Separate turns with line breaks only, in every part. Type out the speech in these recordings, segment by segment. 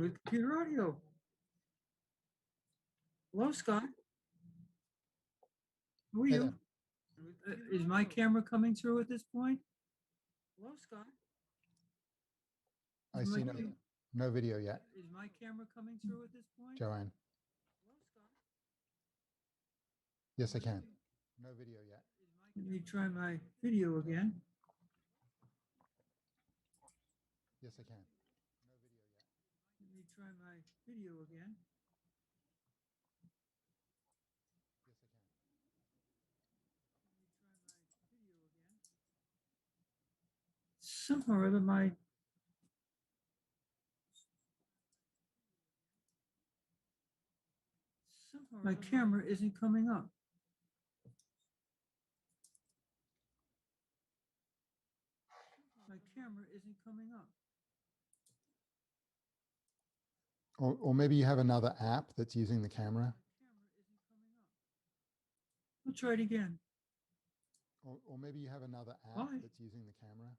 with computer audio. Hello, Scott. How are
Hey
you? Is my camera coming through at this point? Hello, Scott.
I see no video yet,
Is my camera coming through at this point?
Joanne.
Hello, Scott.
Yes, I can. No video yet.
Let me try my video again.
Yes, I can. No video yet.
Let me try my video again.
Yes, I can.
Let me try my video again. Somehow or other, my camera isn't coming up. My camera isn't coming up.
Or maybe you have another app that's using the camera.
My camera isn't coming up. I'll try it again.
Or maybe you have another app that's using the camera.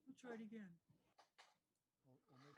I'll try it again.
Or maybe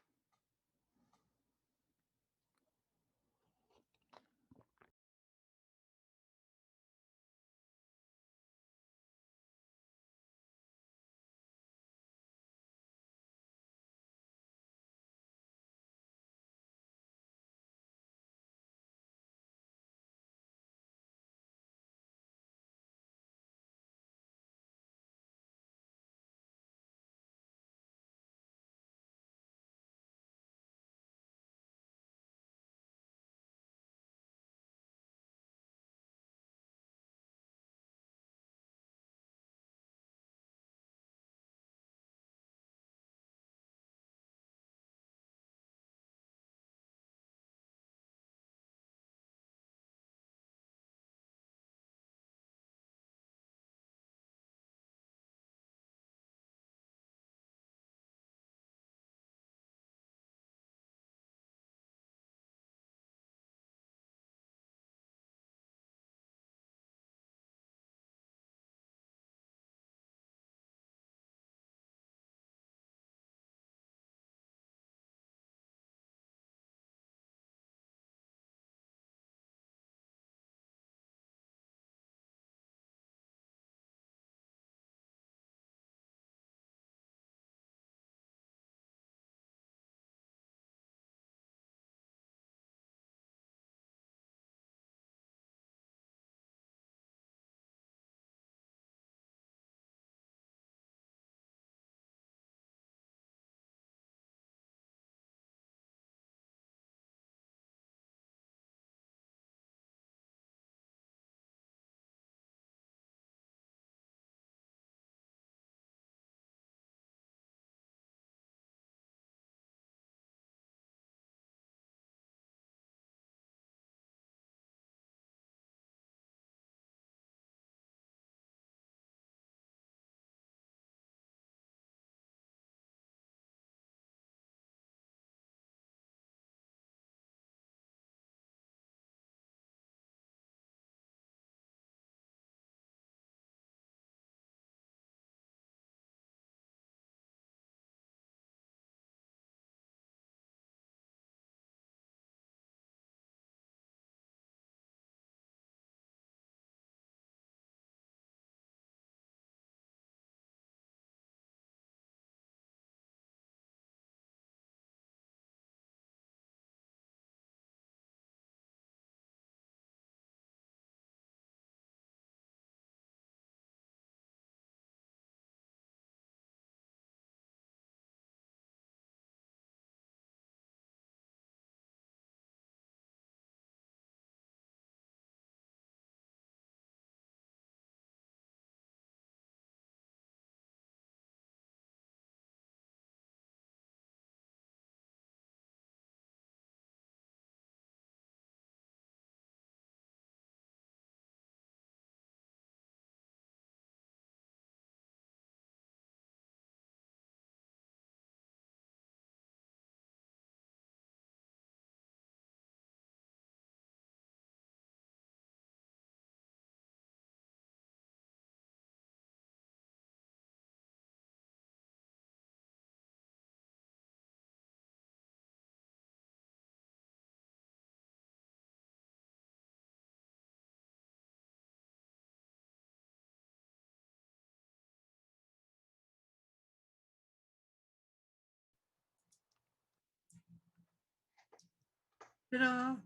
Ta-da!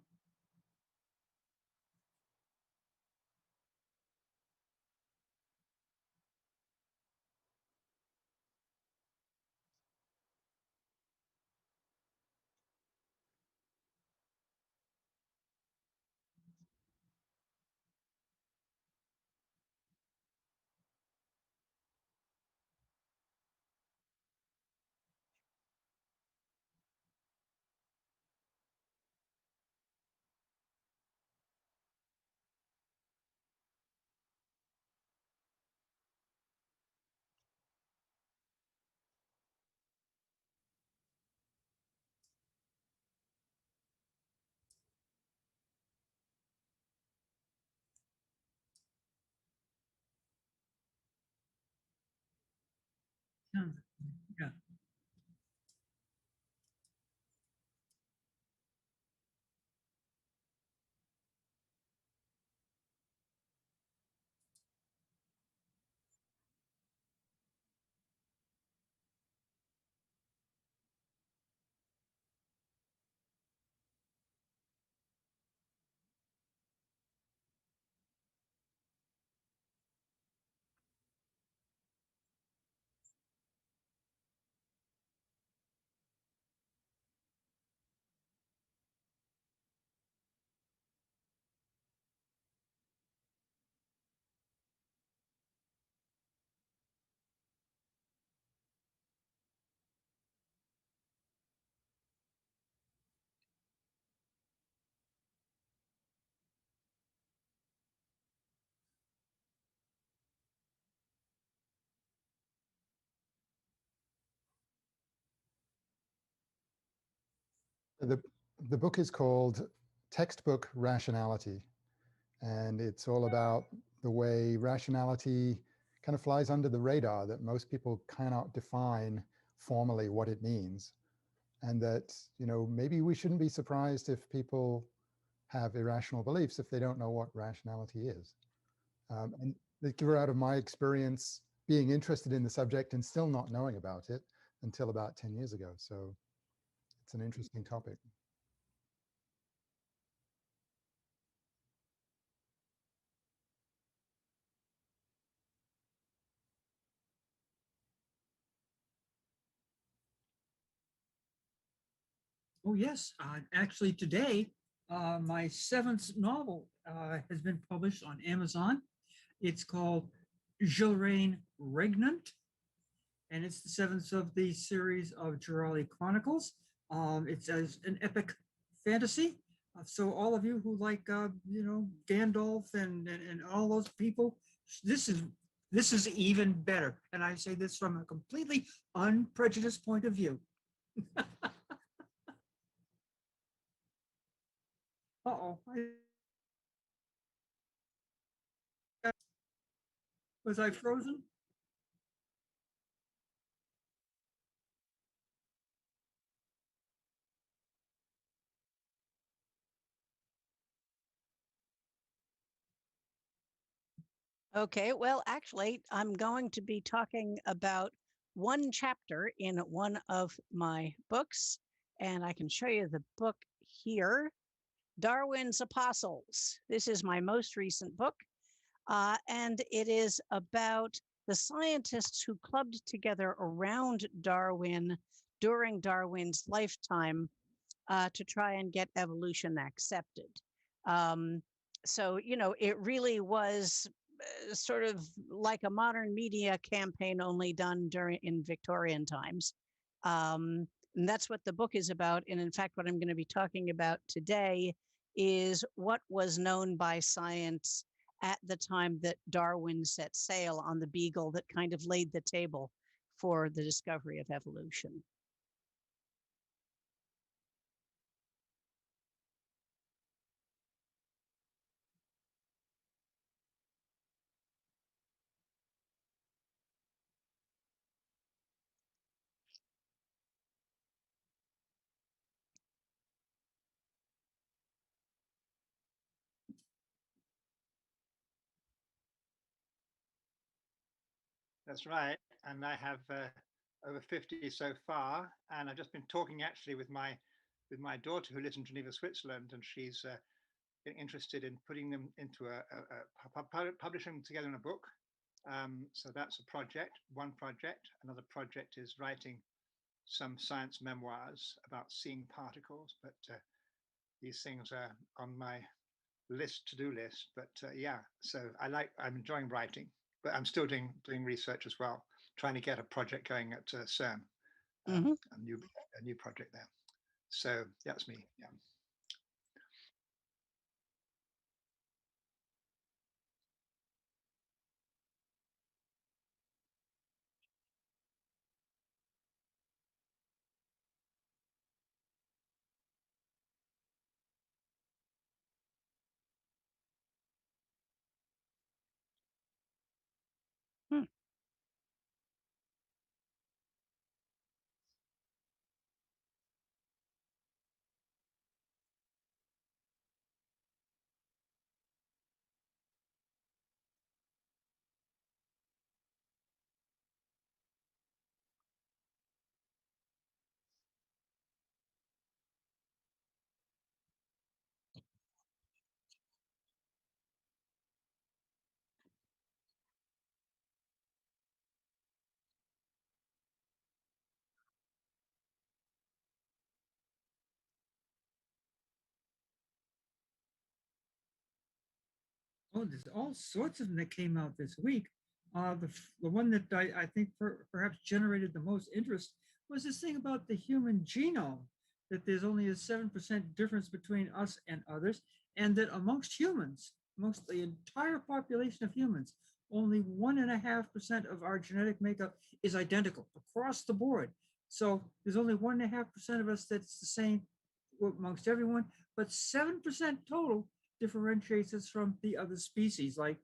Yeah.
The, the book is called Textbook Rationality, and it's all about the way rationality kind of flies under the radar, that most people cannot define formally what it means. And that, you know, maybe we shouldn't be surprised if people have irrational beliefs if they don't know what rationality is. And it grew out of my experience being interested in the subject and still not knowing about it until about 10 years ago. So it's an interesting topic.
Oh, yes. Actually, today, my seventh novel has been published on Amazon. It's called Gilrain Regnant, and it's the seventh of the series of Girali Chronicles. It's as an epic fantasy. So all of you who like, Gandalf and all those people, this is even better. And I say this from a completely unprejudiced point of view. Uh-oh. Was I frozen?
Okay, well, actually, I'm going to be talking about one chapter in one of my books, and I can show you the book here, Darwin's Apostles. This is my most recent book, and it is about the scientists who clubbed together around Darwin during Darwin's lifetime to try and get evolution accepted. So, you know, it really was sort of like a modern media campaign, only done in Victorian times. And that's what the book is about. And in fact, what I'm going to be talking about today is what was known by science at the time that Darwin set sail on the Beagle that kind of laid the table for the discovery of evolution.
That's right. And I have over 50 so far. And I've just been talking actually with my with my daughter who lives in Geneva, Switzerland, and she's interested in putting them into publishing them together in a book. So that's a project, one project. Another project is writing some science memoirs about seeing particles, but these things are on my to-do list. But yeah, so I'm enjoying writing, but I'm still doing research as well, trying to get a project going at CERN, a new project there. So that's me. Yeah.
Hmm.
Oh, there's all sorts of them that came out this week. The one that I think perhaps generated the most interest was this thing about the human genome, that there's only a 7% difference between us and others, and that amongst humans, amongst the entire population of humans, only 1.5% of our genetic makeup is identical across the board. So there's only 1.5% of us that's the same amongst everyone, but 7% total differentiates us from the other species, like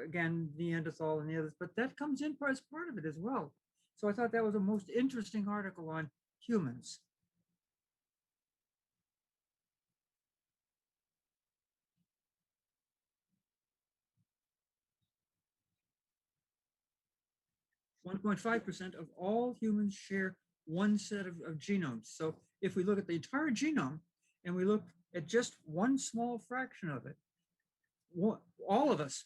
again, Neanderthal and the others, but that comes in as part of it as well. So I thought that was a most interesting article on humans. One 1.5% of all humans share one set of genomes. So if we look at the entire genome and we look at just one small fraction of it, all of us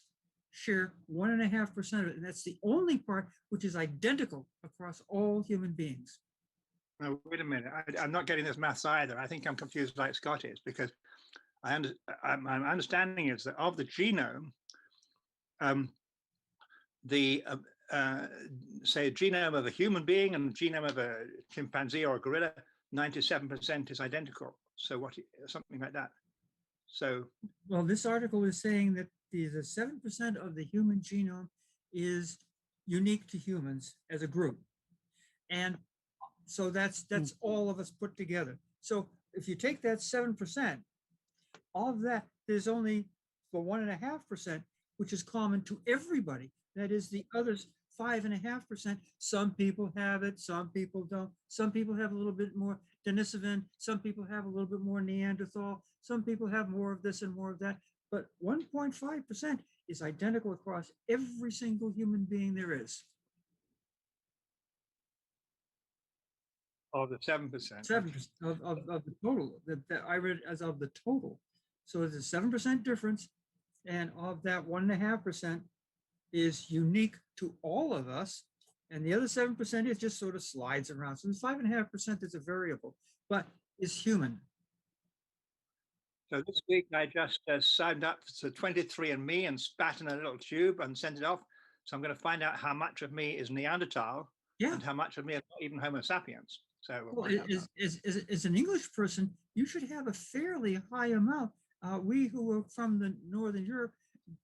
share 1.5% of it. And that's the only part which is identical across all human beings.
No, wait a minute. I'm not getting this maths either. I think I'm confused like Scott is, because my understanding is that of the genome, say a genome of a human being and a genome of a chimpanzee or a gorilla, 97% is identical. So something like that. So,
well, this article is saying that the 7% of the human genome is unique to humans as a group. And so that's all of us put together. So if you take that 7%, of that, there's only the 1.5%, which is common to everybody. That is the others 5.5%. Some people have it, some people don't. Some people have a little bit more Denisovan, some people have a little bit more Neanderthal, some people have more of this and more of that. But 1.5% is identical across every single human being there is.
of the 7%.
7% of the total that I read as of the total. So it's a 7% difference. And of that 1.5% is unique to all of us. And the other 7% is just sort of slides around. So the 5.5% is a variable, but is human.
So this week I just signed up to 23andMe and spat in a little tube and sent it off. So I'm going to find out how much of me is Neanderthal and how much of me is even Homo sapiens. So
well, as an English person, you should have a fairly high amount. We who are from the Northern Europe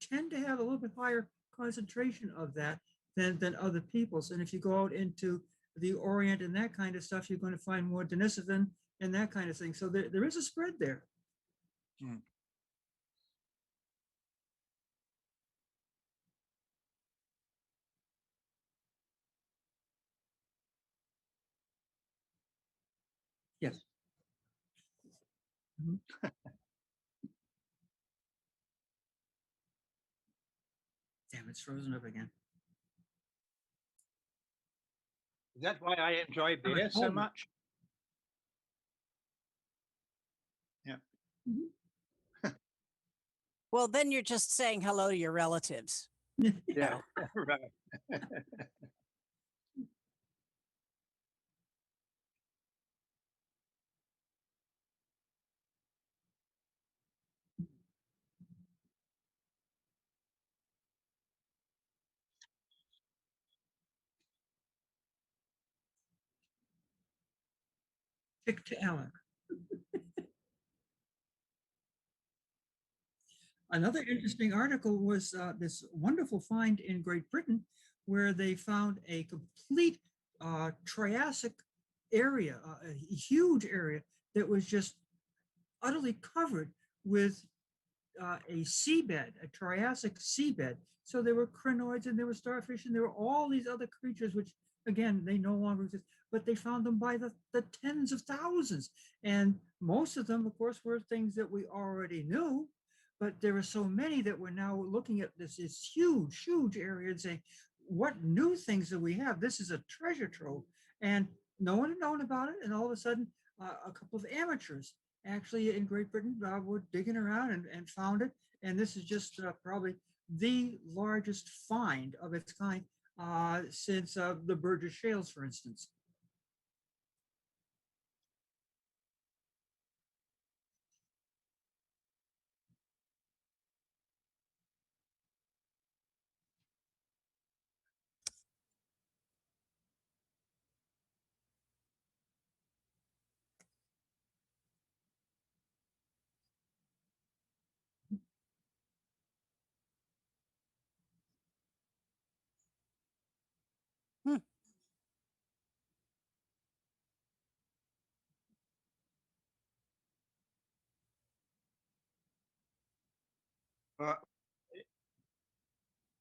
tend to have a little bit higher concentration of that than other peoples. And if you go out into the Orient and that kind of stuff, you're going to find more Denisovan and that kind of thing. So there is a spread there.
Hmm.
Yes. Mm-hmm. Damn, it's frozen up again.
Is that why I enjoy beer so much?
Mhm.
Well, then you're just saying hello to your relatives.
Yeah, right.
Tick to Alec. Another interesting article was this wonderful find in Great Britain where they found a complete Triassic area, a huge area that was just utterly covered with a seabed, a Triassic seabed. So there were crinoids and there were starfish and there were all these other creatures, which again, they no longer exist, but they found them by the tens of thousands. And most of them, of course, were things that we already knew, but there are so many that we're now looking at this huge, huge area and saying, what new things do we have? This is a treasure trove. And no one had known about it. And all of a sudden, a couple of amateurs actually in Great Britain were digging around and found it. And this is just probably the largest find of its kind since the Burgess Shales, for instance.
Hmm.
But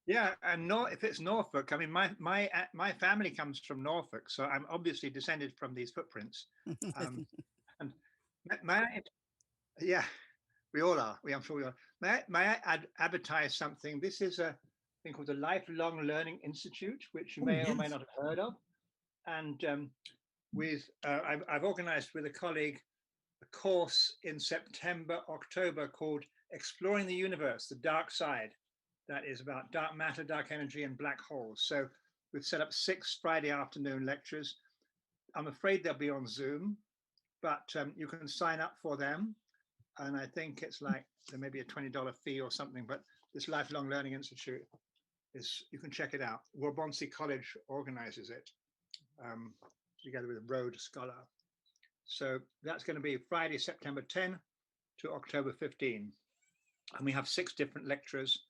yeah, and if it's Norfolk, I mean, my family comes from Norfolk, so I'm obviously descended from these footprints. And may I, yeah, we all are. I'm sure we are. May I advertise something? This is a thing called the Lifelong Learning Institute, which you
Oh,
may or may
yes.
not have heard of. And I've organized with a colleague a course in September, October called Exploring the Universe, the Dark Side. That is about dark matter, dark energy, and black holes. So we've set up 6 Friday afternoon lectures. I'm afraid they'll be on Zoom, but you can sign up for them. And I think it's like there may be a $20 fee or something, but this Lifelong Learning Institute you can check it out. Wabonsi College organizes it together with Rhodes Scholar. So that's going to be Friday, September 10 to October 15. And we have 6 different lectures,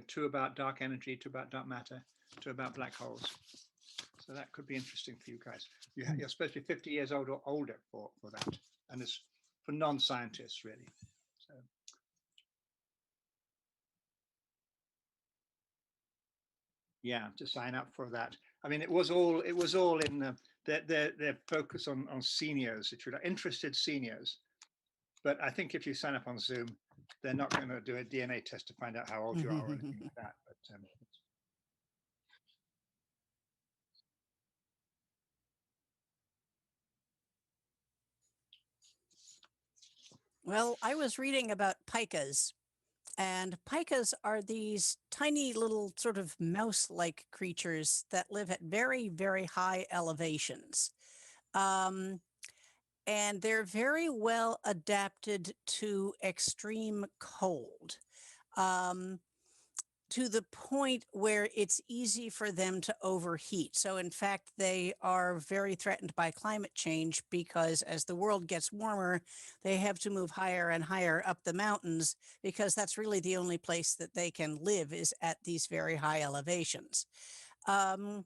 2 about dark energy, 2 about dark matter, 2 about black holes. So that could be interesting for you guys. You're supposed to be 50 years old or older for that. And it's for non-scientists, really. So. Yeah, to sign up for that. I mean, it was all in their focus on seniors, if you're interested seniors. But I think if you sign up on Zoom, they're not going to do a DNA test to find out how old you are or anything like that. But
Well, I was reading about pikas, and pikas are these tiny little sort of mouse-like creatures that live at very, very high elevations. Um, and they're very well adapted to extreme cold. Um, to the point where it's easy for them to overheat. So, in fact, they are very threatened by climate change because as the world gets warmer, they have to move higher and higher up the mountains because that's really the only place that they can live is at these very high elevations. Um,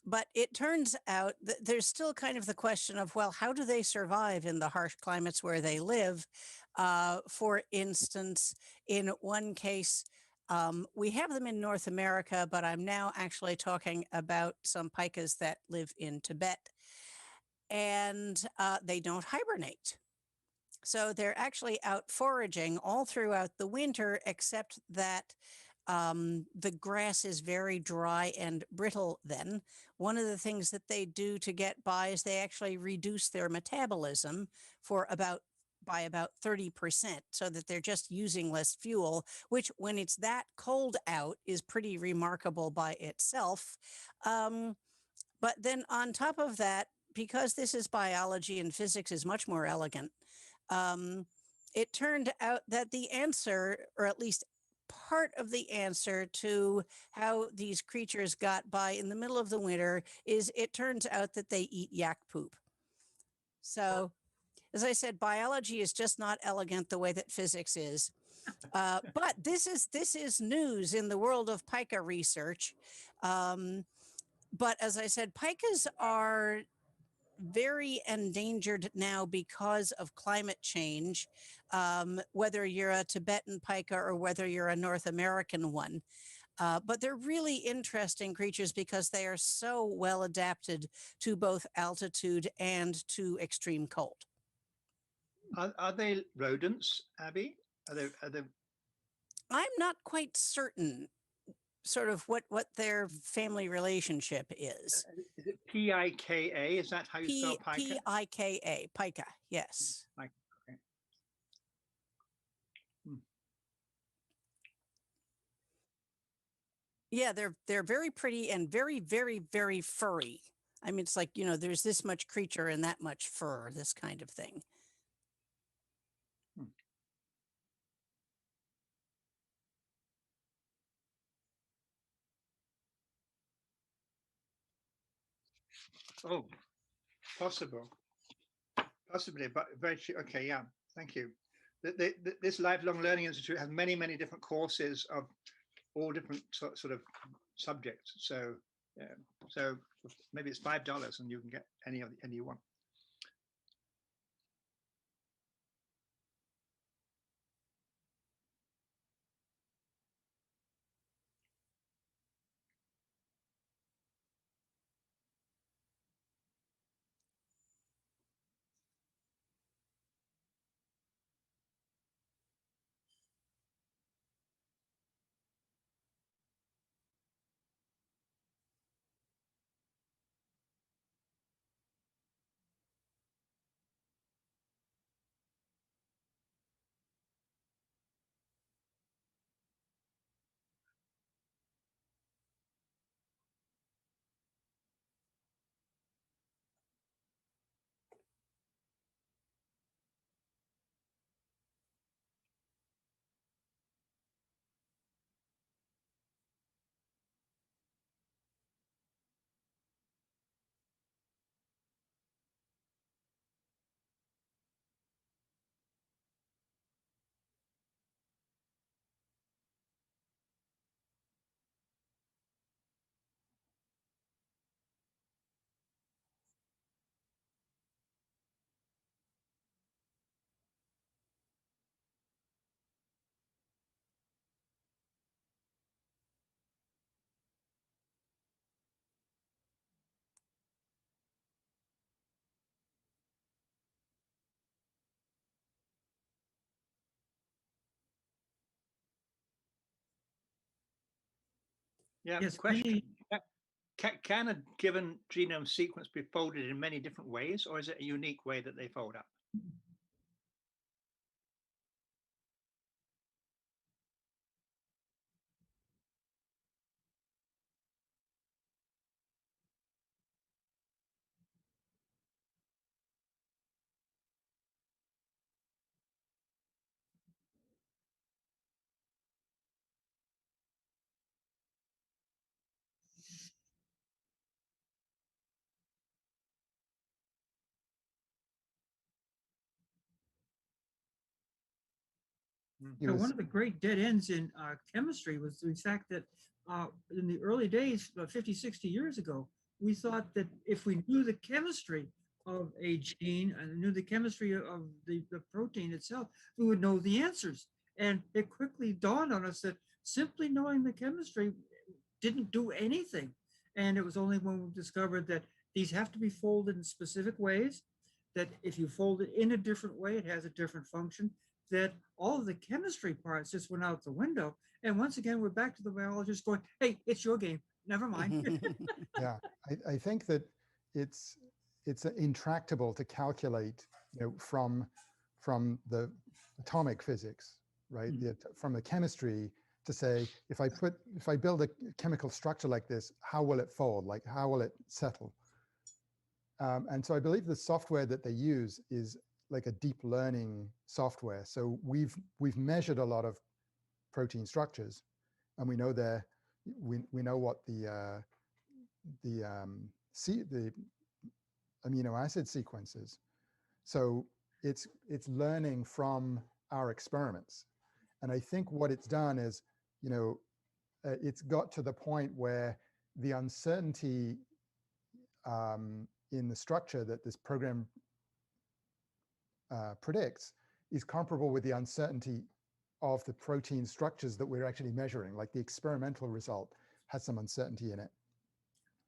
but it turns out that there's still kind of the question of, well, how do they survive in the harsh climates where they live? For instance, in one case, we have them in North America, but I'm now actually talking about some pikas that live in Tibet, and they don't hibernate. So they're actually out foraging all throughout the winter, except that the grass is very dry and brittle then. One of the things that they do to get by is they actually reduce their metabolism for about by about 30%, so that they're just using less fuel, which when it's that cold out is pretty remarkable by itself. But then on top of that, because this is biology and physics is much more elegant, it turned out that the answer, or at least part of the answer to how these creatures got by in the middle of the winter, is it turns out that they eat yak poop. So, as I said, biology is just not elegant the way that physics is. But this is news in the world of pika research. But as I said, pikas are very endangered now because of climate change, whether you're a Tibetan pika or whether you're a North American one. But they're really interesting creatures because they are so well adapted to both altitude and to extreme cold.
Are they rodents, Abby? Are they?
I'm not quite certain sort of what their family relationship is.
Is it Pika? Is that how you spell pika?
P-I-K-A, pika, yes.
Okay.
Yeah, they're very pretty and very, very, very furry. I mean, it's like, you know, there's this much creature and that much fur, this kind of thing.
Oh, possibly, but very okay. Yeah, thank you. This Lifelong Learning Institute has many, many different courses of all different sort of subjects. So, so maybe it's $5 and you can get any you want. Yeah.
Yes,
Question. Can a given genome sequence be folded in many different ways, or is it a unique way that they fold up?
So one of the great dead ends in chemistry was the fact that in the early days, 50, 60 years ago, we thought that if we knew the chemistry of a gene and knew the chemistry of the protein itself, we would know the answers. And it quickly dawned on us that simply knowing the chemistry didn't do anything. And it was only when we discovered that these have to be folded in specific ways, that if you fold it in a different way, it has a different function, that all of the chemistry parts just went out the window. And once again, we're back to the biologist going, hey, it's your game. Never mind.
Yeah, I think that it's intractable to calculate, from from the atomic physics, right? From the chemistry to say, if I build a chemical structure like this, how will it fold? Like, how will it settle? And so I believe the software that they use is like a deep learning software. So we've measured a lot of protein structures, and we know we know what the amino acid sequences. So it's learning from our experiments. And I think what it's done is, it's got to the point where the uncertainty in the structure that this program predicts is comparable with the uncertainty of the protein structures that we're actually measuring. Like the experimental result has some uncertainty in it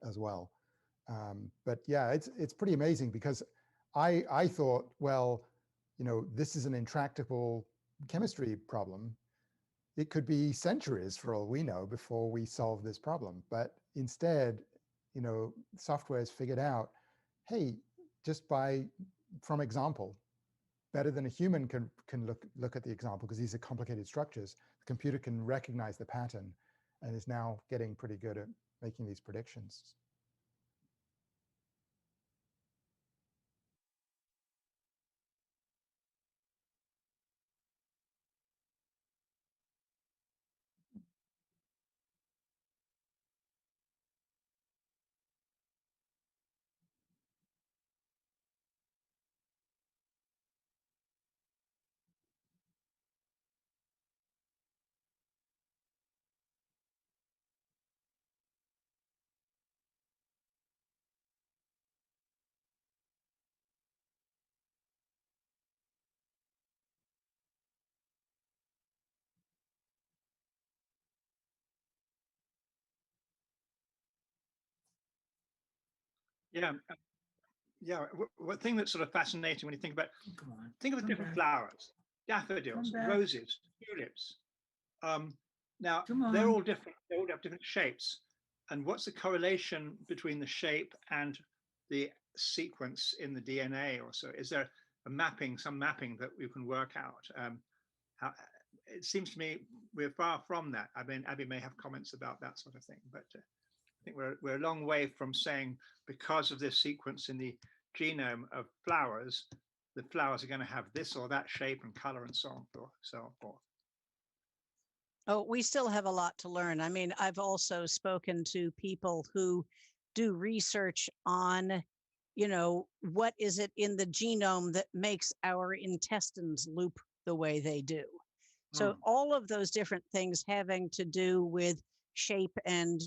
as well. But yeah, it's pretty amazing, because I thought, well, this is an intractable chemistry problem. It could be centuries for all we know before we solve this problem. But instead, software has figured out, hey, just from example, better than a human can look at the example, because these are complicated structures. The computer can recognize the pattern and is now getting pretty good at making these predictions.
Yeah, yeah. One thing that's sort of fascinating when you think about, think of the different flowers: daffodils, roses, tulips. Now they're all different. They all have different shapes. And what's the correlation between the shape and the sequence in the DNA or so? Is there a mapping, some mapping that you can work out? It seems to me we're far from that. I mean, Abby may have comments about that sort of thing, but I think we're a long way from saying, because of this sequence in the genome of flowers, the flowers are going to have this or that shape and color and so on, so forth.
Oh, we still have a lot to learn. I mean, I've also spoken to people who do research on, what is it in the genome that makes our intestines loop the way they do. So all of those different things having to do with shape and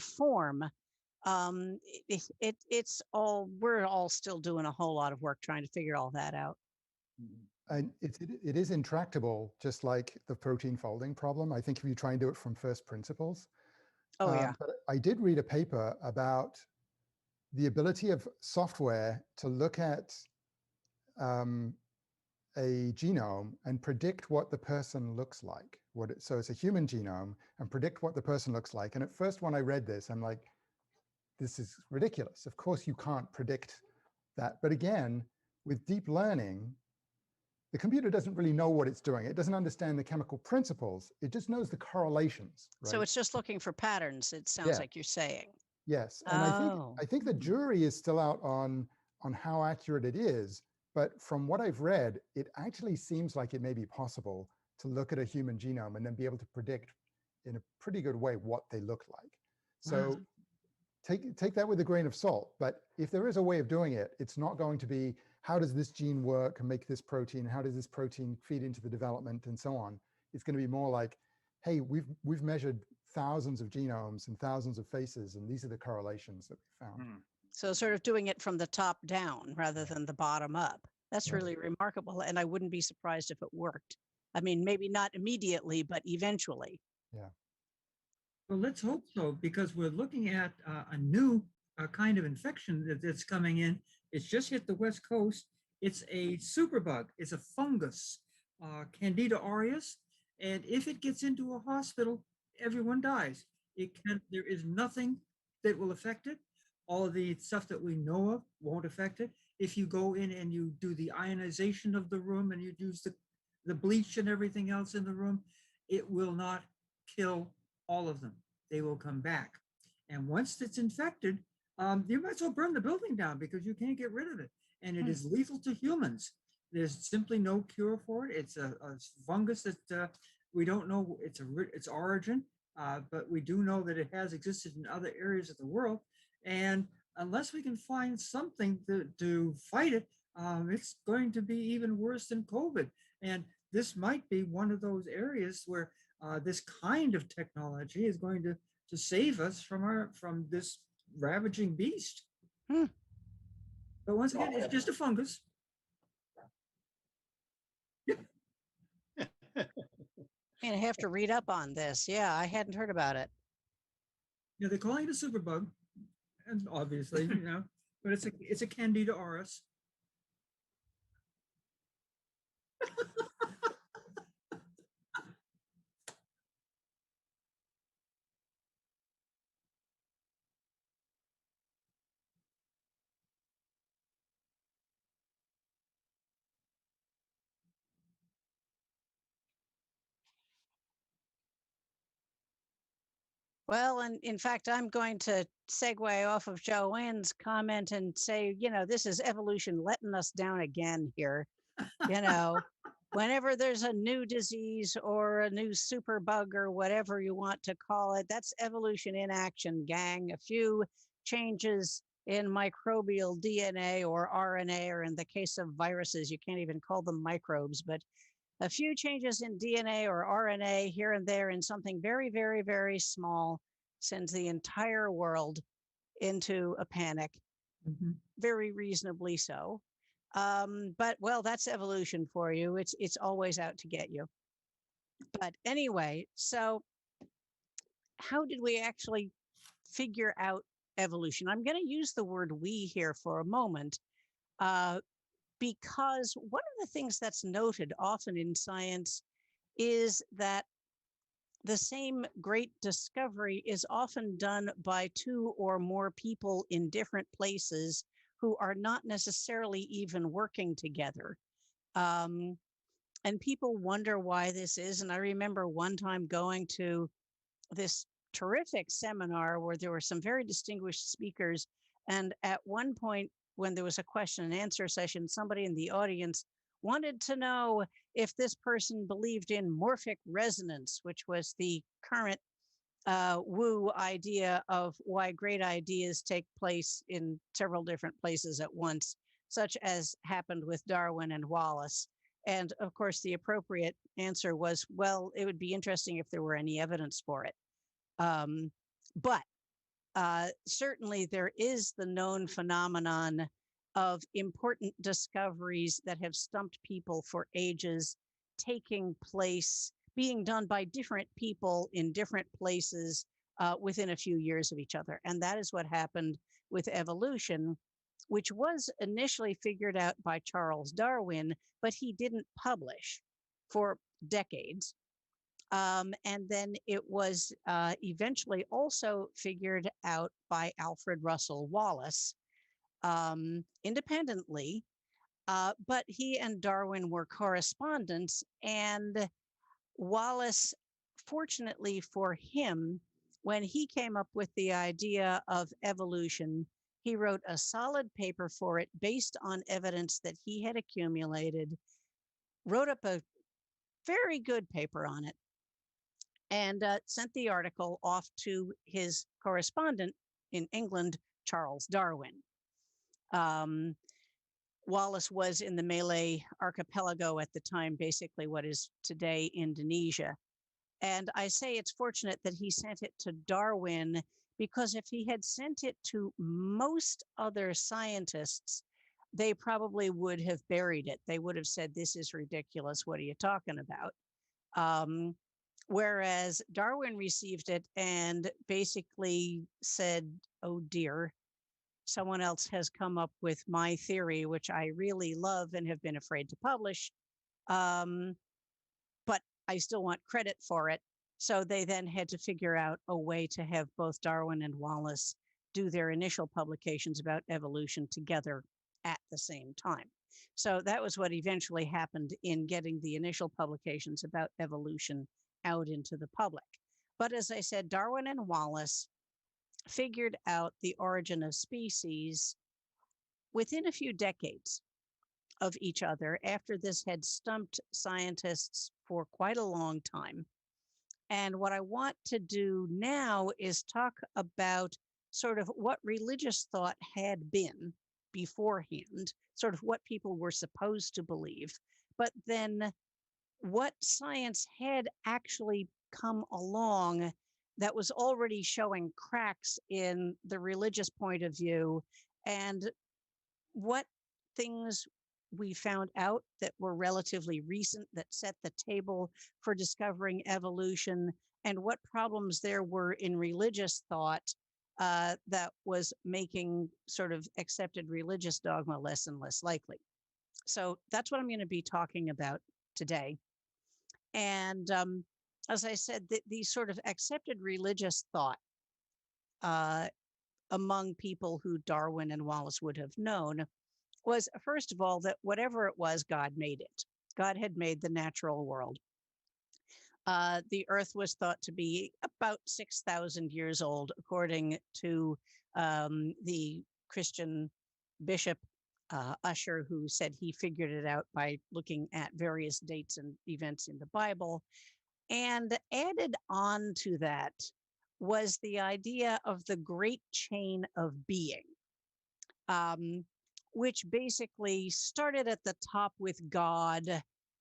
form, it's all, we're all still doing a whole lot of work trying to figure all that out.
And it is intractable, just like the protein folding problem. I think if you try and do it from first principles.
Oh, yeah.
But I did read a paper about the ability of software to look at a genome and predict what the person looks like. So it's a human genome, and predict what the person looks like. And at first, when I read this, I'm like, this is ridiculous. Of course, you can't predict that. But again, with deep learning, the computer doesn't really know what it's doing. It doesn't understand the chemical principles. It just knows the correlations. Right?
So it's just looking for patterns, it sounds like you're saying.
Yes. And I think the jury is still out on how accurate it is. But from what I've read, it actually seems like it may be possible to look at a human genome and then be able to predict in a pretty good way what they look like. So take that with a grain of salt. But if there is a way of doing it, it's not going to be, how does this gene work and make this protein? How does this protein feed into the development and so on? It's going to be more like, hey, we've measured thousands of genomes and thousands of faces, and these are the correlations that we found.
So sort of doing it from the top down rather than the bottom up. That's really remarkable. And I wouldn't be surprised if it worked. I mean, maybe not immediately, but eventually.
Yeah.
Well, let's hope so, because we're looking at a new kind of infection that's coming in. It's just hit the West Coast. It's a superbug. It's a fungus, Candida aureus. And if it gets into a hospital, everyone dies. There is nothing that will affect it. All of the stuff that we know of won't affect it. if you go in and you do the ionization of the room and you use the bleach and everything else in the room, it will not kill all of them. They will come back. And once it's infected, you might as well burn the building down because you can't get rid of it. And it is lethal to humans. There's simply no cure for it. It's a fungus that we don't know its origin, but we do know that it has existed in other areas of the world. And unless we can find something to fight it, it's going to be even worse than COVID. And this might be one of those areas where this kind of technology is going to save us from this ravaging beast. But once again, it's just a fungus.
And I have to read up on this. Yeah, I hadn't heard about it.
Yeah, they're calling it a superbug, and obviously, but it's a Candida auris.
Well, and in fact, I'm going to segue off of Joanne's comment and say, this is evolution letting us down again here. Whenever there's a new disease or a new superbug or whatever you want to call it, that's evolution in action, gang. A few changes in microbial DNA or RNA, or in the case of viruses, you can't even call them microbes, but a few changes in DNA or RNA here and there in something very, very, very small sends the entire world into a panic, very reasonably so. But well, that's evolution for you. It's always out to get you. But anyway, so how did we actually figure out evolution? I'm going to use the word we here for a moment, because one of the things that's noted often in science is that the same great discovery is often done by two or more people in different places who are not necessarily even working together. And people wonder why this is. And I remember one time going to this terrific seminar where there were some very distinguished speakers. And at one point, when there was a question and answer session, somebody in the audience wanted to know if this person believed in morphic resonance, which was the current woo idea of why great ideas take place in several different places at once, such as happened with Darwin and Wallace. And of course, the appropriate answer was, well, it would be interesting if there were any evidence for it. But certainly there is the known phenomenon of important discoveries that have stumped people for ages taking place, being done by different people in different places within a few years of each other. And that is what happened with evolution, which was initially figured out by Charles Darwin, but he didn't publish for decades. And then it was eventually also figured out by Alfred Russel Wallace independently, but he and Darwin were correspondents, and Wallace, fortunately for him, when he came up with the idea of evolution, he wrote a solid paper for it based on evidence that he had accumulated, wrote up a very good paper on it, and sent the article off to his correspondent in England, Charles Darwin. Wallace was in the Malay archipelago at the time, basically what is today Indonesia. And I say it's fortunate that he sent it to Darwin, because if he had sent it to most other scientists, they probably would have buried it. They would have said, this is ridiculous. What are you talking about? Whereas Darwin received it and basically said, oh dear, someone else has come up with my theory, which I really love and have been afraid to publish. But I still want credit for it. So they then had to figure out a way to have both Darwin and Wallace do their initial publications about evolution together at the same time. So that was what eventually happened in getting the initial publications about evolution out into the public. But as I said, Darwin and Wallace figured out the origin of species within a few decades of each other after this had stumped scientists for quite a long time. And what I want to do now is talk about sort of what religious thought had been beforehand, sort of what people were supposed to believe, but then what science had actually come along that was already showing cracks in the religious point of view, and what things we found out that were relatively recent that set the table for discovering evolution, and what problems there were in religious thought that was making sort of accepted religious dogma less and less likely. So that's what I'm going to be talking about today. And as I said, these sort of accepted religious thought among people who Darwin and Wallace would have known was, first of all, that whatever it was, God made it. God had made the natural world. The earth was thought to be about 6,000 years old, according to the Christian bishop Usher, who said he figured it out by looking at various dates and events in the Bible. And added on to that was the idea of the great chain of being, which basically started at the top with God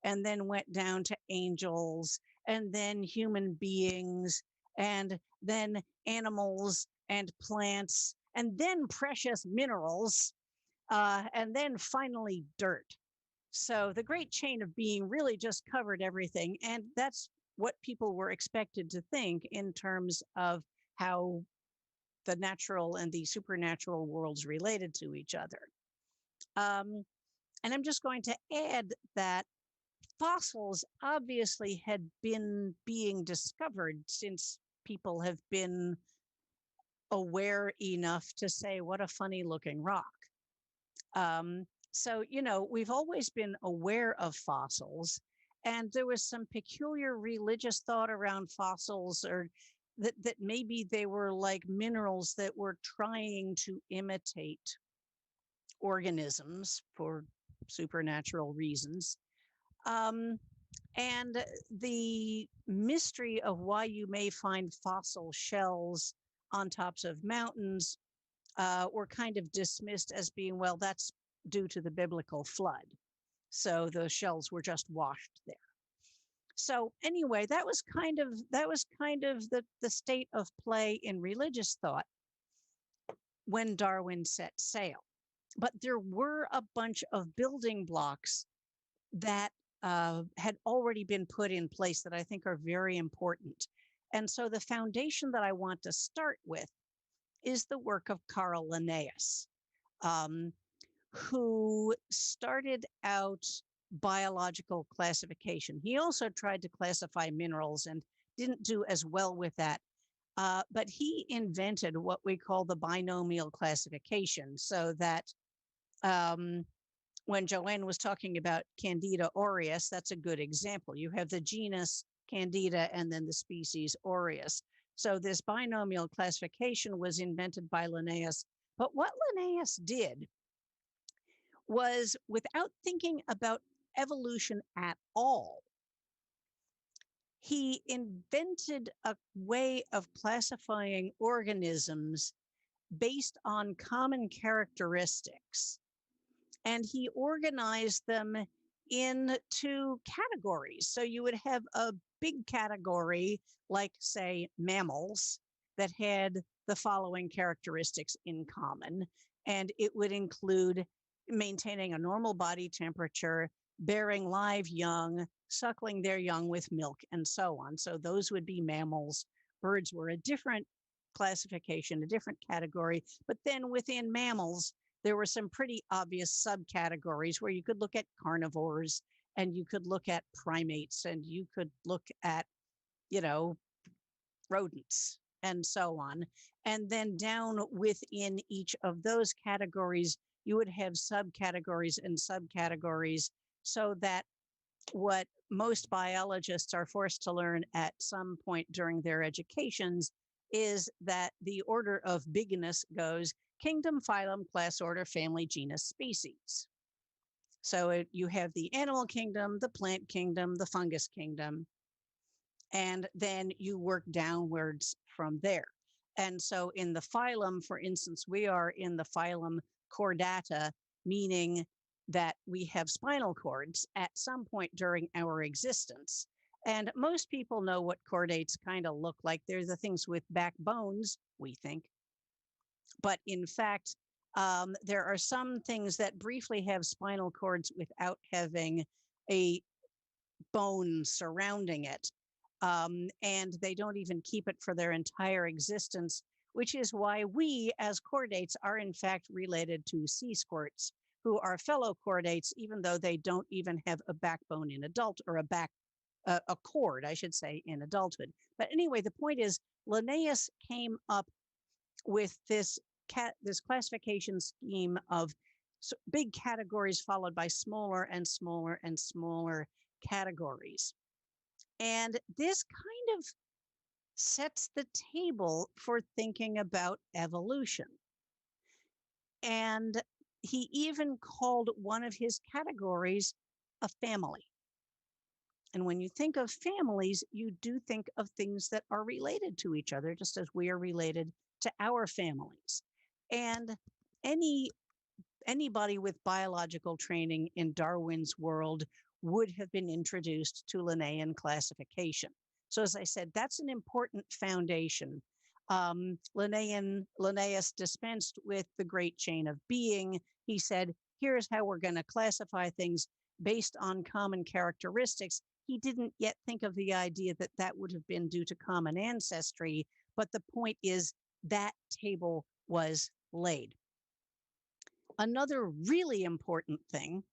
and then went down to angels and then human beings and then animals and plants and then precious minerals and then finally dirt. So the great chain of being really just covered everything. And that's what people were expected to think in terms of how the natural and the supernatural worlds related to each other. And I'm just going to add that fossils obviously had been being discovered since people have been aware enough to say, what a funny looking rock. So, you know, we've always been aware of fossils, and there was some peculiar religious thought around fossils, or that maybe they were like minerals that were trying to imitate organisms for supernatural reasons. And the mystery of why you may find fossil shells on tops of mountains were kind of dismissed as being, well, that's due to the biblical flood. So the shells were just washed there. So anyway, that was kind of the state of play in religious thought when Darwin set sail. But there were a bunch of building blocks that had already been put in place that I think are very important. And so the foundation that I want to start with is the work of Carl Linnaeus, who started out biological classification. He also tried to classify minerals and didn't do as well with that. But he invented what we call the binomial classification, so that when Joanne was talking about Candida aureus, that's a good example. You have the genus Candida and then the species aureus. So this binomial classification was invented by Linnaeus. But what Linnaeus did was, without thinking about evolution at all, he invented a way of classifying organisms based on common characteristics. And he organized them into categories. So you would have a big category, like, say, mammals, that had the following characteristics in common. And it would include maintaining a normal body temperature, bearing live young, suckling their young with milk, and so on. So those would be mammals. Birds were a different classification, a different category. But then within mammals, there were some pretty obvious subcategories where you could look at carnivores, and you could look at primates, and you could look at, you know, rodents, and so on. And then down within each of those categories, you would have subcategories and subcategories, so that what most biologists are forced to learn at some point during their educations is that the order of bigness goes kingdom, phylum, class, order, family, genus, species. So you have the animal kingdom, the plant kingdom, the fungus kingdom, and then you work downwards from there. And so in the phylum, for instance, we are in the phylum Chordata, meaning that we have spinal cords at some point during our existence. And most people know what chordates kind of look like. They're the things with backbones, we think. But in fact, there are some things that briefly have spinal cords without having a bone surrounding it. And they don't even keep it for their entire existence, which is why we as chordates are in fact related to sea squirts, who are fellow chordates, even though they don't even have a backbone in adult, or a cord, I should say, in adulthood. But anyway, the point is Linnaeus came up with this classification scheme of big categories followed by smaller and smaller and smaller categories. And this kind of sets the table for thinking about evolution. And he even called one of his categories a family. And when you think of families, you do think of things that are related to each other, just as we are related to our families. And anybody with biological training in Darwin's world would have been introduced to Linnaean classification. So as I said, that's an important foundation. Linnaeus dispensed with the great chain of being. He said, here's how we're going to classify things based on common characteristics. He didn't yet think of the idea that that would have been due to common ancestry, but the point is that table was laid. Another really important thing,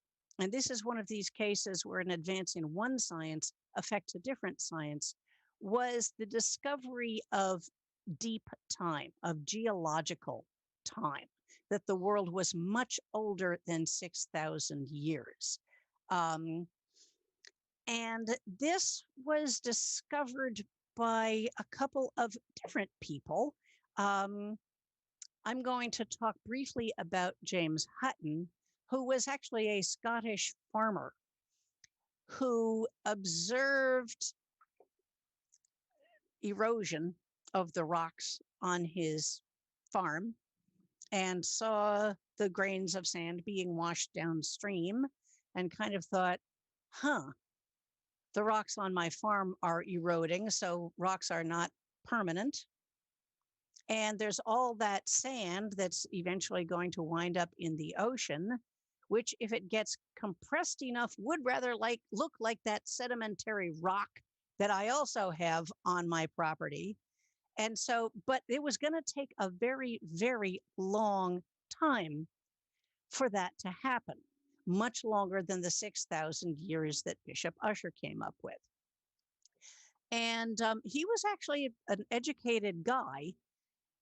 and this is one of these cases where an advance in one science affects a different science, was the discovery of deep time, of geological time, that the world was much older than 6,000 years. And this was discovered by a couple of different people. I'm going to talk briefly about James Hutton, who was actually a Scottish farmer who observed erosion of the rocks on his farm and saw the grains of sand being washed downstream and kind of thought, the rocks on my farm are eroding, so rocks are not permanent. And there's all that sand that's eventually going to wind up in the ocean, which, if it gets compressed enough, would rather look like that sedimentary rock that I also have on my property. And so, but it was going to take a very, very long time for that to happen, much longer than the 6,000 years that Bishop Ussher came up with. And he was actually an educated guy.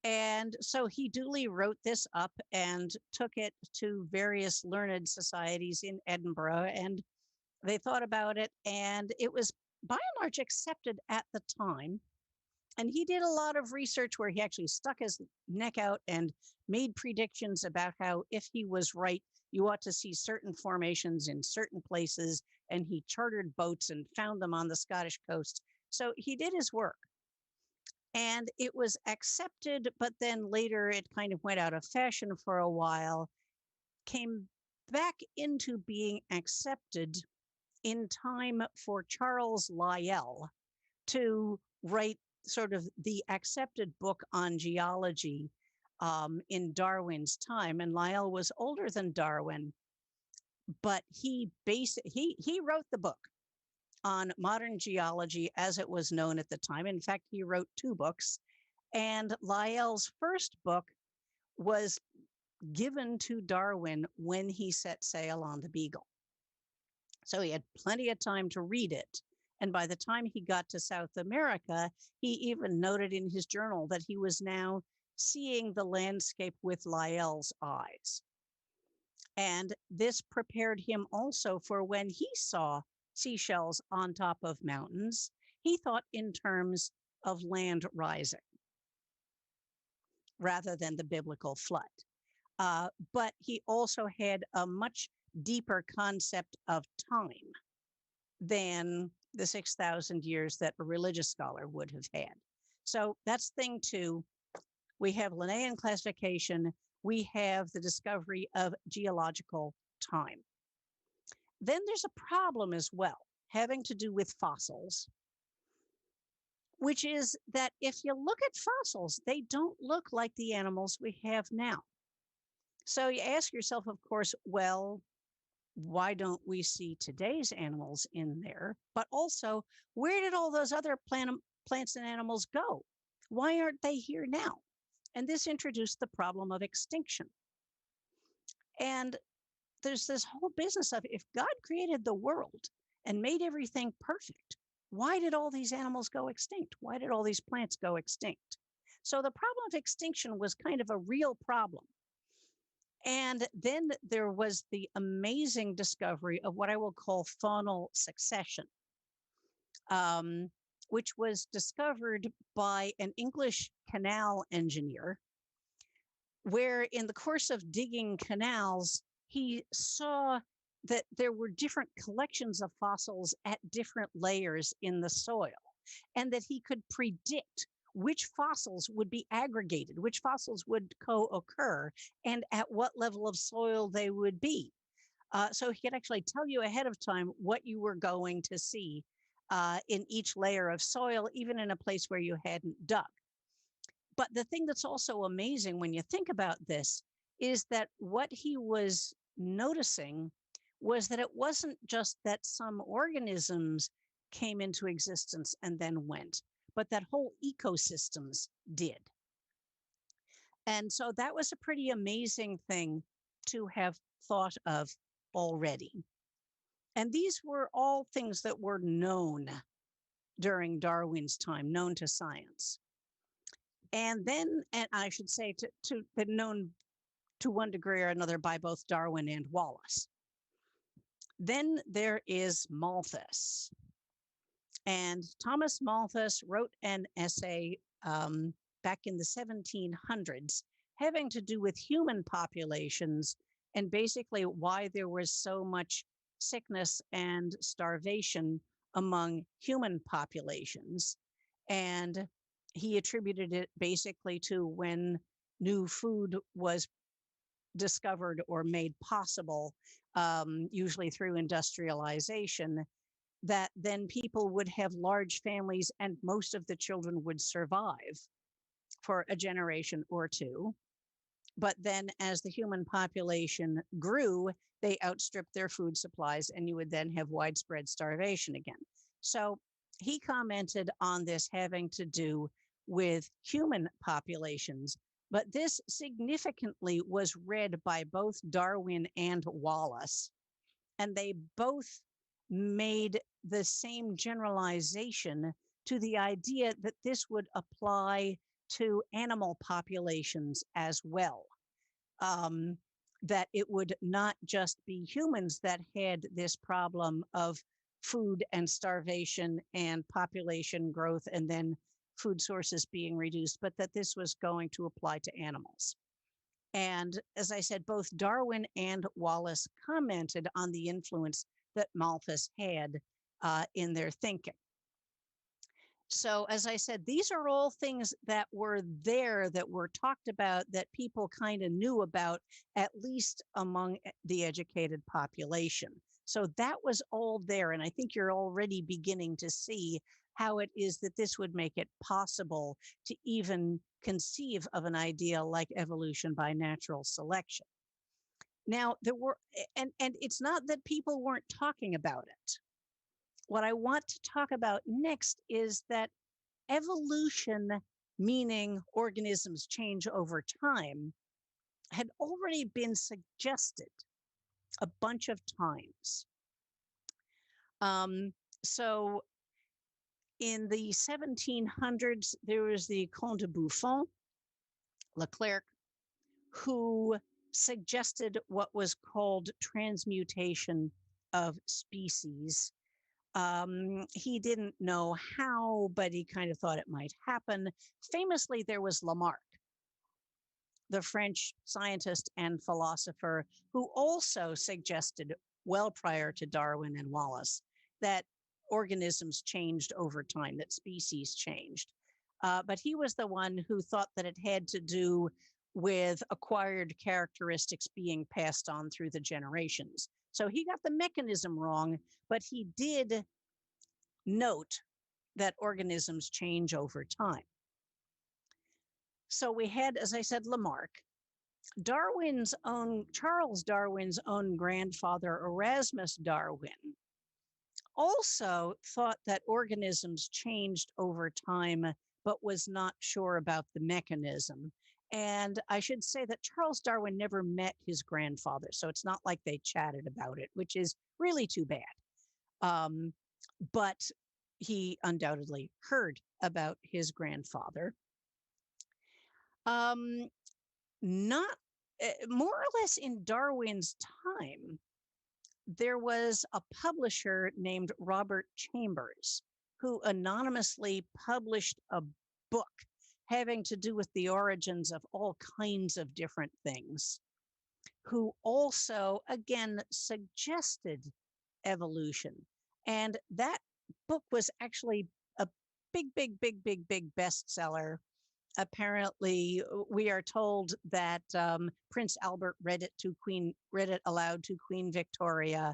And so he duly wrote this up and took it to various learned societies in Edinburgh, and they thought about it, and it was by and large accepted at the time. And he did a lot of research where he actually stuck his neck out and made predictions about how, if he was right, you ought to see certain formations in certain places, and he chartered boats and found them on the Scottish coast. So he did his work. And it was accepted, but then later it kind of went out of fashion for a while, came back into being accepted in time for Charles Lyell to write sort of the accepted book on geology in Darwin's time. And Lyell was older than Darwin, but he wrote the book on modern geology as it was known at the time. In fact, he wrote 2 books, and Lyell's first book was given to Darwin when he set sail on the Beagle. So he had plenty of time to read it. And by the time he got to South America, he even noted in his journal that he was now seeing the landscape with Lyell's eyes. And this prepared him also for when he saw seashells on top of mountains, he thought in terms of land rising rather than the biblical flood. But he also had a much deeper concept of time than the 6,000 years that a religious scholar would have had. So that's thing two. We have Linnaean classification. We have the discovery of geological time. Then there's a problem as well, having to do with fossils, which is that if you look at fossils, they don't look like the animals we have now. So you ask yourself, of course, well, why don't we see today's animals in there? But also, where did all those other plants and animals go? Why aren't they here now? And this introduced the problem of extinction. And there's this whole business of, if God created the world and made everything perfect, why did all these animals go extinct? Why did all these plants go extinct? So the problem of extinction was kind of a real problem. And then there was the amazing discovery of what I will call faunal succession, which was discovered by an English canal engineer, where in the course of digging canals, he saw that there were different collections of fossils at different layers in the soil, and that he could predict which fossils would be aggregated, which fossils would co-occur, and at what level of soil they would be. So he could actually tell you ahead of time what you were going to see in each layer of soil, even in a place where you hadn't dug. But the thing that's also amazing when you think about this is that what he was noticing was that it wasn't just that some organisms came into existence and then went, but that whole ecosystems did. And so that was a pretty amazing thing to have thought of already. And these were all things that were known during Darwin's time, known to science. And then, and I should say, to known to one degree or another by both Darwin and Wallace. Then there is Malthus. And Thomas Malthus wrote an essay back in the 1700s having to do with human populations and basically why there was so much sickness and starvation among human populations. And he attributed it basically to when new food was discovered or made possible, usually through industrialization, that then people would have large families and most of the children would survive for a generation or two. But then as the human population grew, they outstripped their food supplies and you would then have widespread starvation again. So he commented on this having to do with human populations, but this significantly was read by both Darwin and Wallace, and they both made the same generalization to the idea that this would apply to animal populations as well. That it would not just be humans that had this problem of food and starvation and population growth and then food sources being reduced, but that this was going to apply to animals. And as I said, both Darwin and Wallace commented on the influence that Malthus had in their thinking. So as I said, these are all things that were there, that were talked about, that people kind of knew about, at least among the educated population. So that was all there. And I think you're already beginning to see how it is that this would make it possible to even conceive of an idea like evolution by natural selection. Now, there were, and it's not that people weren't talking about it. What I want to talk about next is that evolution, meaning organisms change over time, had already been suggested a bunch of times. So in the 1700s, there was the Comte de Buffon, Leclerc, who suggested what was called transmutation of species. He didn't know how, but he kind of thought it might happen. Famously, there was Lamarck, the French scientist and philosopher, who also suggested, well prior to Darwin and Wallace, that organisms changed over time, that species changed. But he was the one who thought that it had to do with acquired characteristics being passed on through the generations. So he got the mechanism wrong, but he did note that organisms change over time. So we had, as I said, Lamarck. Charles Darwin's own grandfather, Erasmus Darwin, also thought that organisms changed over time, but was not sure about the mechanism. And I should say that Charles Darwin never met his grandfather, so it's not like they chatted about it, which is really too bad. But he undoubtedly heard about his grandfather. Not more or less in Darwin's time, there was a publisher named Robert Chambers who anonymously published a book having to do with the origins of all kinds of different things, who also, again, suggested evolution. And that book was actually a big bestseller. Apparently, we are told that Prince Albert read it aloud to Queen Victoria.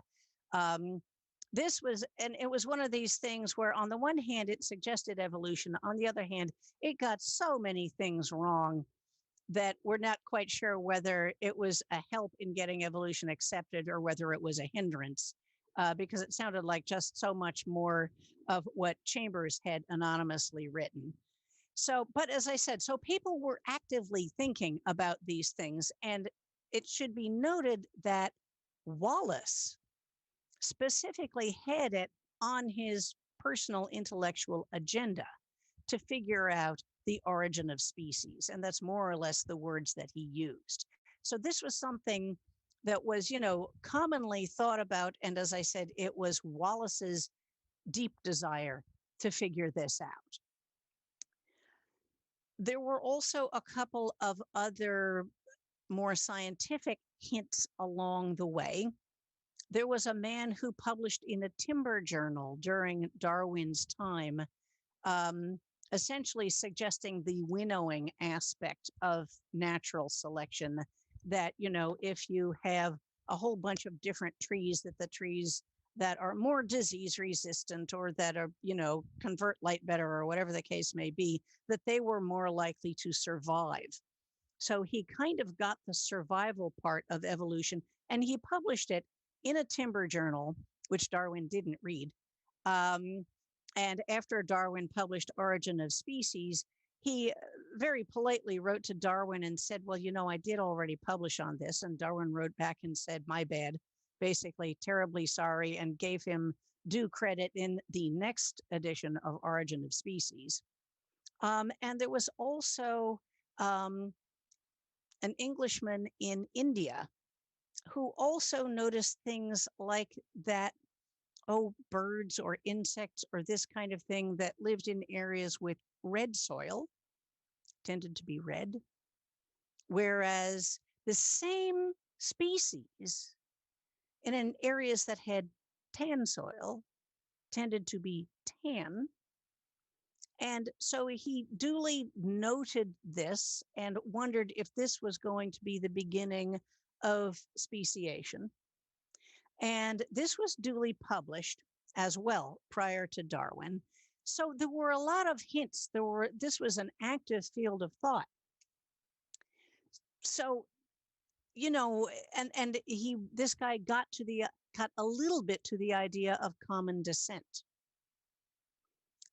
It was one of these things where, on the one hand, it suggested evolution. On the other hand, it got so many things wrong that we're not quite sure whether it was a help in getting evolution accepted or whether it was a hindrance, because it sounded like just so much more of what Chambers had anonymously written. So, but as I said, so people were actively thinking about these things, and it should be noted that Wallace specifically had it on his personal intellectual agenda to figure out the origin of species. And that's more or less the words that he used. So this was something that was, commonly thought about. And as I said, it was Wallace's deep desire to figure this out. There were also a couple of other more scientific hints along the way. There was a man who published in a timber journal during Darwin's time, essentially suggesting the winnowing aspect of natural selection, that, if you have a whole bunch of different trees, that the trees that are more disease resistant or that are, convert light better or whatever the case may be, that they were more likely to survive. So he kind of got the survival part of evolution, and he published it in a timber journal, which Darwin didn't read. And after Darwin published Origin of Species, he very politely wrote to Darwin and said, well, I did already publish on this. And Darwin wrote back and said, my bad, basically terribly sorry, and gave him due credit in the next edition of Origin of Species. And there was also an Englishman in India who also noticed things like that, birds or insects or this kind of thing that lived in areas with red soil tended to be red, whereas the same species in areas that had tan soil tended to be tan. And so he duly noted this and wondered if this was going to be the beginning of speciation. And this was duly published as well prior to Darwin. So there were a lot of hints. This was an active field of thought. So, this guy got a little bit to the idea of common descent.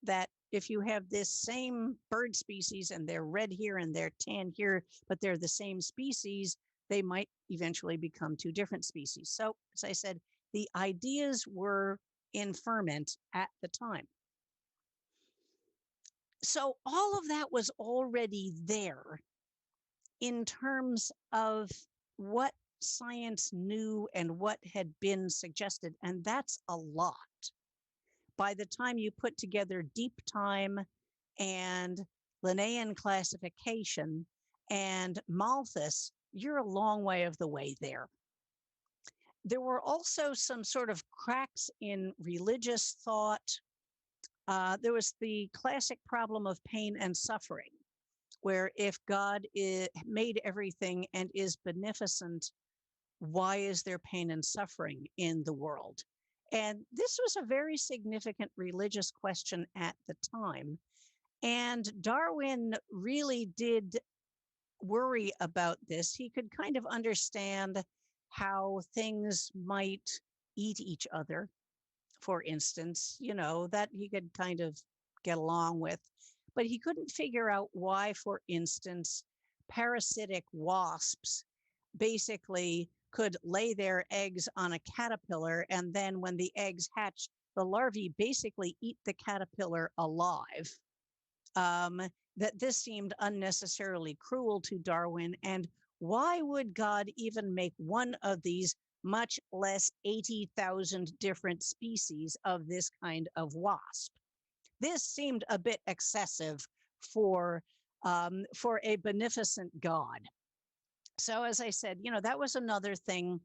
That if you have this same bird species and they're red here and they're tan here, but they're the same species, they might eventually become two different species. So, as I said, the ideas were in ferment at the time. So all of that was already there in terms of what science knew and what had been suggested, and that's a lot. By the time you put together deep time and Linnaean classification and Malthus, you're a long way of the way there. There were also some sort of cracks in religious thought. There was the classic problem of pain and suffering, where if God made everything and is beneficent, why is there pain and suffering in the world? And this was a very significant religious question at the time. And Darwin really did worry about this. He could kind of understand how things might eat each other, for instance, that he could kind of get along with. But he couldn't figure out why, for instance, parasitic wasps basically could lay their eggs on a caterpillar, and then when the eggs hatch, the larvae basically eat the caterpillar alive. That this seemed unnecessarily cruel to Darwin, and why would God even make one of these, much less 80,000 different species of this kind of wasp? This seemed a bit excessive for a beneficent God. So as I said, that was another thing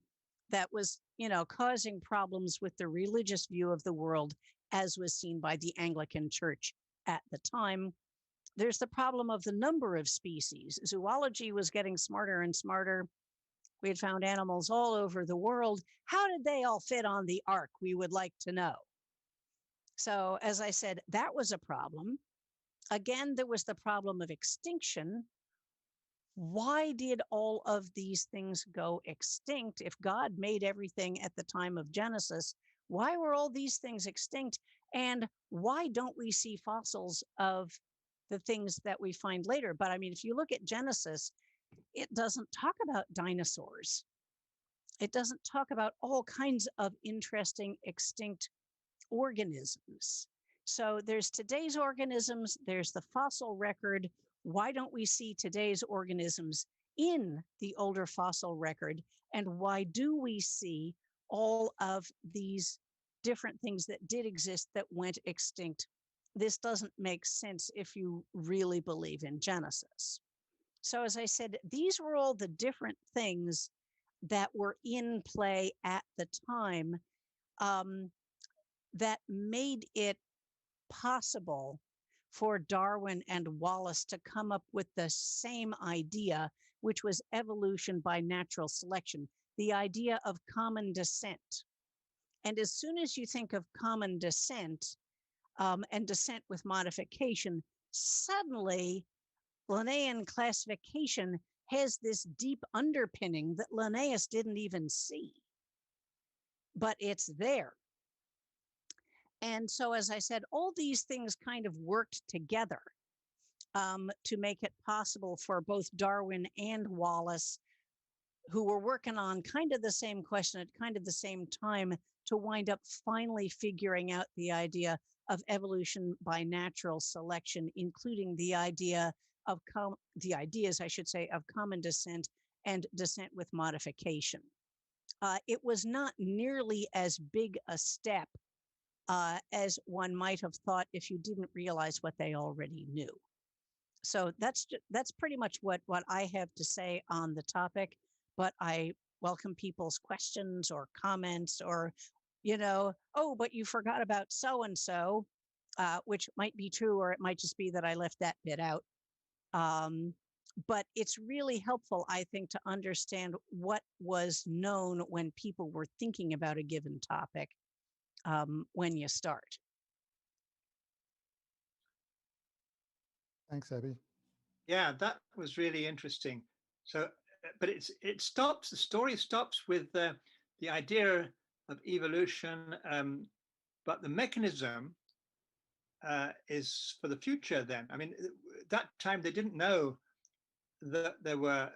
that was, causing problems with the religious view of the world as was seen by the Anglican Church at the time. There's the problem of the number of species. Zoology was getting smarter and smarter. We had found animals all over the world. How did they all fit on the ark? We would like to know. So as I said, that was a problem. Again, there was the problem of extinction. Why did all of these things go extinct? If God made everything at the time of Genesis, why were all these things extinct? And why don't we see fossils of the things that we find later? But I mean, if you look at Genesis, it doesn't talk about dinosaurs. It doesn't talk about all kinds of interesting extinct organisms. So there's today's organisms, there's the fossil record. Why don't we see today's organisms in the older fossil record? And why do we see all of these different things that did exist that went extinct? This doesn't make sense if you really believe in Genesis. So as I said, these were all the different things that were in play at the time that made it possible for Darwin and Wallace to come up with the same idea, which was evolution by natural selection, the idea of common descent. And as soon as you think of common descent and descent with modification, suddenly Linnaean classification has this deep underpinning that Linnaeus didn't even see, but it's there. And so, as I said, all these things kind of worked together to make it possible for both Darwin and Wallace, who were working on kind of the same question at kind of the same time, to wind up finally figuring out the idea of evolution by natural selection, including the idea of the ideas, I should say, of common descent and descent with modification. It was not nearly as big a step as one might have thought if you didn't realize what they already knew. So that's pretty much what I have to say on the topic, but I welcome people's questions or comments or, oh, but you forgot about so-and-so, which might be true, or it might just be that I left that bit out. But it's really helpful, I think, to understand what was known when people were thinking about a given topic when you start.
Thanks, Abby.
Yeah, that was really interesting. So, but the story stops with the idea of evolution, but the mechanism is for the future then. I mean, at that time they didn't know that there were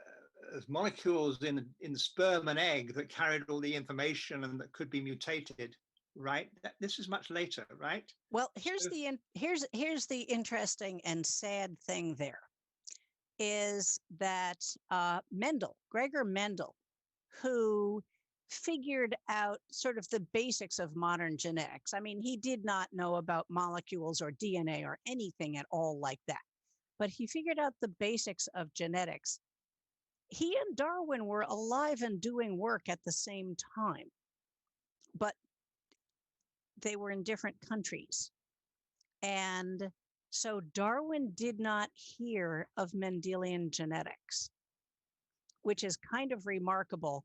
molecules in the sperm and egg that carried all the information and that could be mutated, right? This is much later, right?
Well, here's the interesting and sad thing there is that Gregor Mendel who figured out sort of the basics of modern genetics. I mean, he did not know about molecules or DNA or anything at all like that, but he figured out the basics of genetics. He and Darwin were alive and doing work at the same time, but they were in different countries. And so Darwin did not hear of Mendelian genetics, which is kind of remarkable.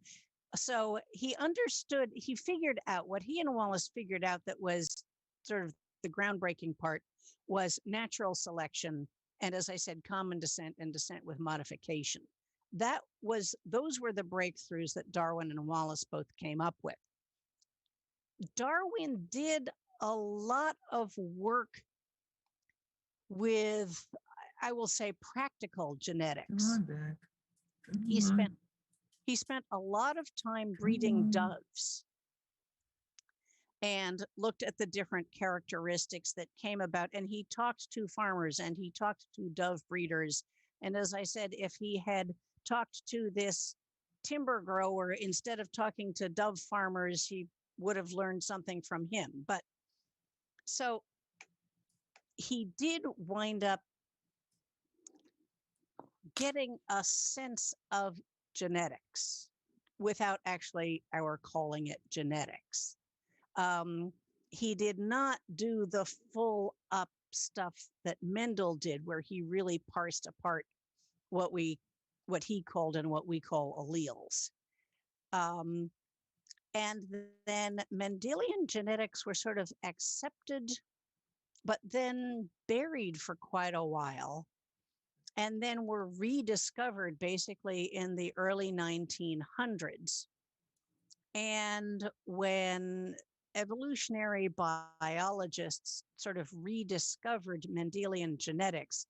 So he understood, he figured out what he and Wallace figured out that was sort of the groundbreaking part was natural selection. And as I said, common descent and descent with modification. Those were the breakthroughs that Darwin and Wallace both came up with. Darwin did a lot of work with, I will say, practical genetics.
Come on back.
He spent a lot of time breeding doves and looked at the different characteristics that came about. And he talked to farmers and he talked to dove breeders. And as I said, if he had talked to this timber grower instead of talking to dove farmers, he would have learned something from him. But so he did wind up getting a sense of genetics without actually our calling it genetics. He did not do the full up stuff that Mendel did, where he really parsed apart what he called and what we call alleles. And then Mendelian genetics were sort of accepted, but then buried for quite a while, and then were rediscovered basically in the early 1900s. And when evolutionary biologists sort of rediscovered Mendelian genetics,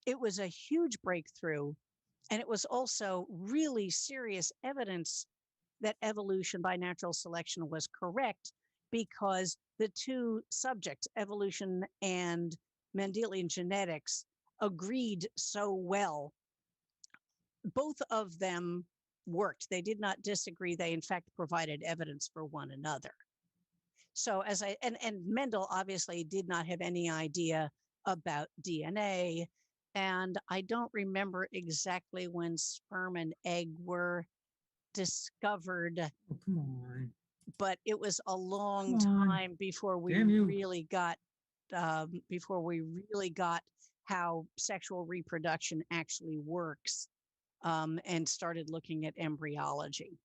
it was a huge breakthrough. And it was also really serious evidence that evolution by natural selection was correct, because the two subjects, evolution and Mendelian genetics, agreed so well. Both of them worked. They did not disagree. They, in fact, provided evidence for one another. So and Mendel obviously did not have any idea about DNA. And I don't remember exactly when sperm and egg were discovered.
Oh, come on.
But it was a long time before we really got how sexual reproduction actually works, and started looking at embryology.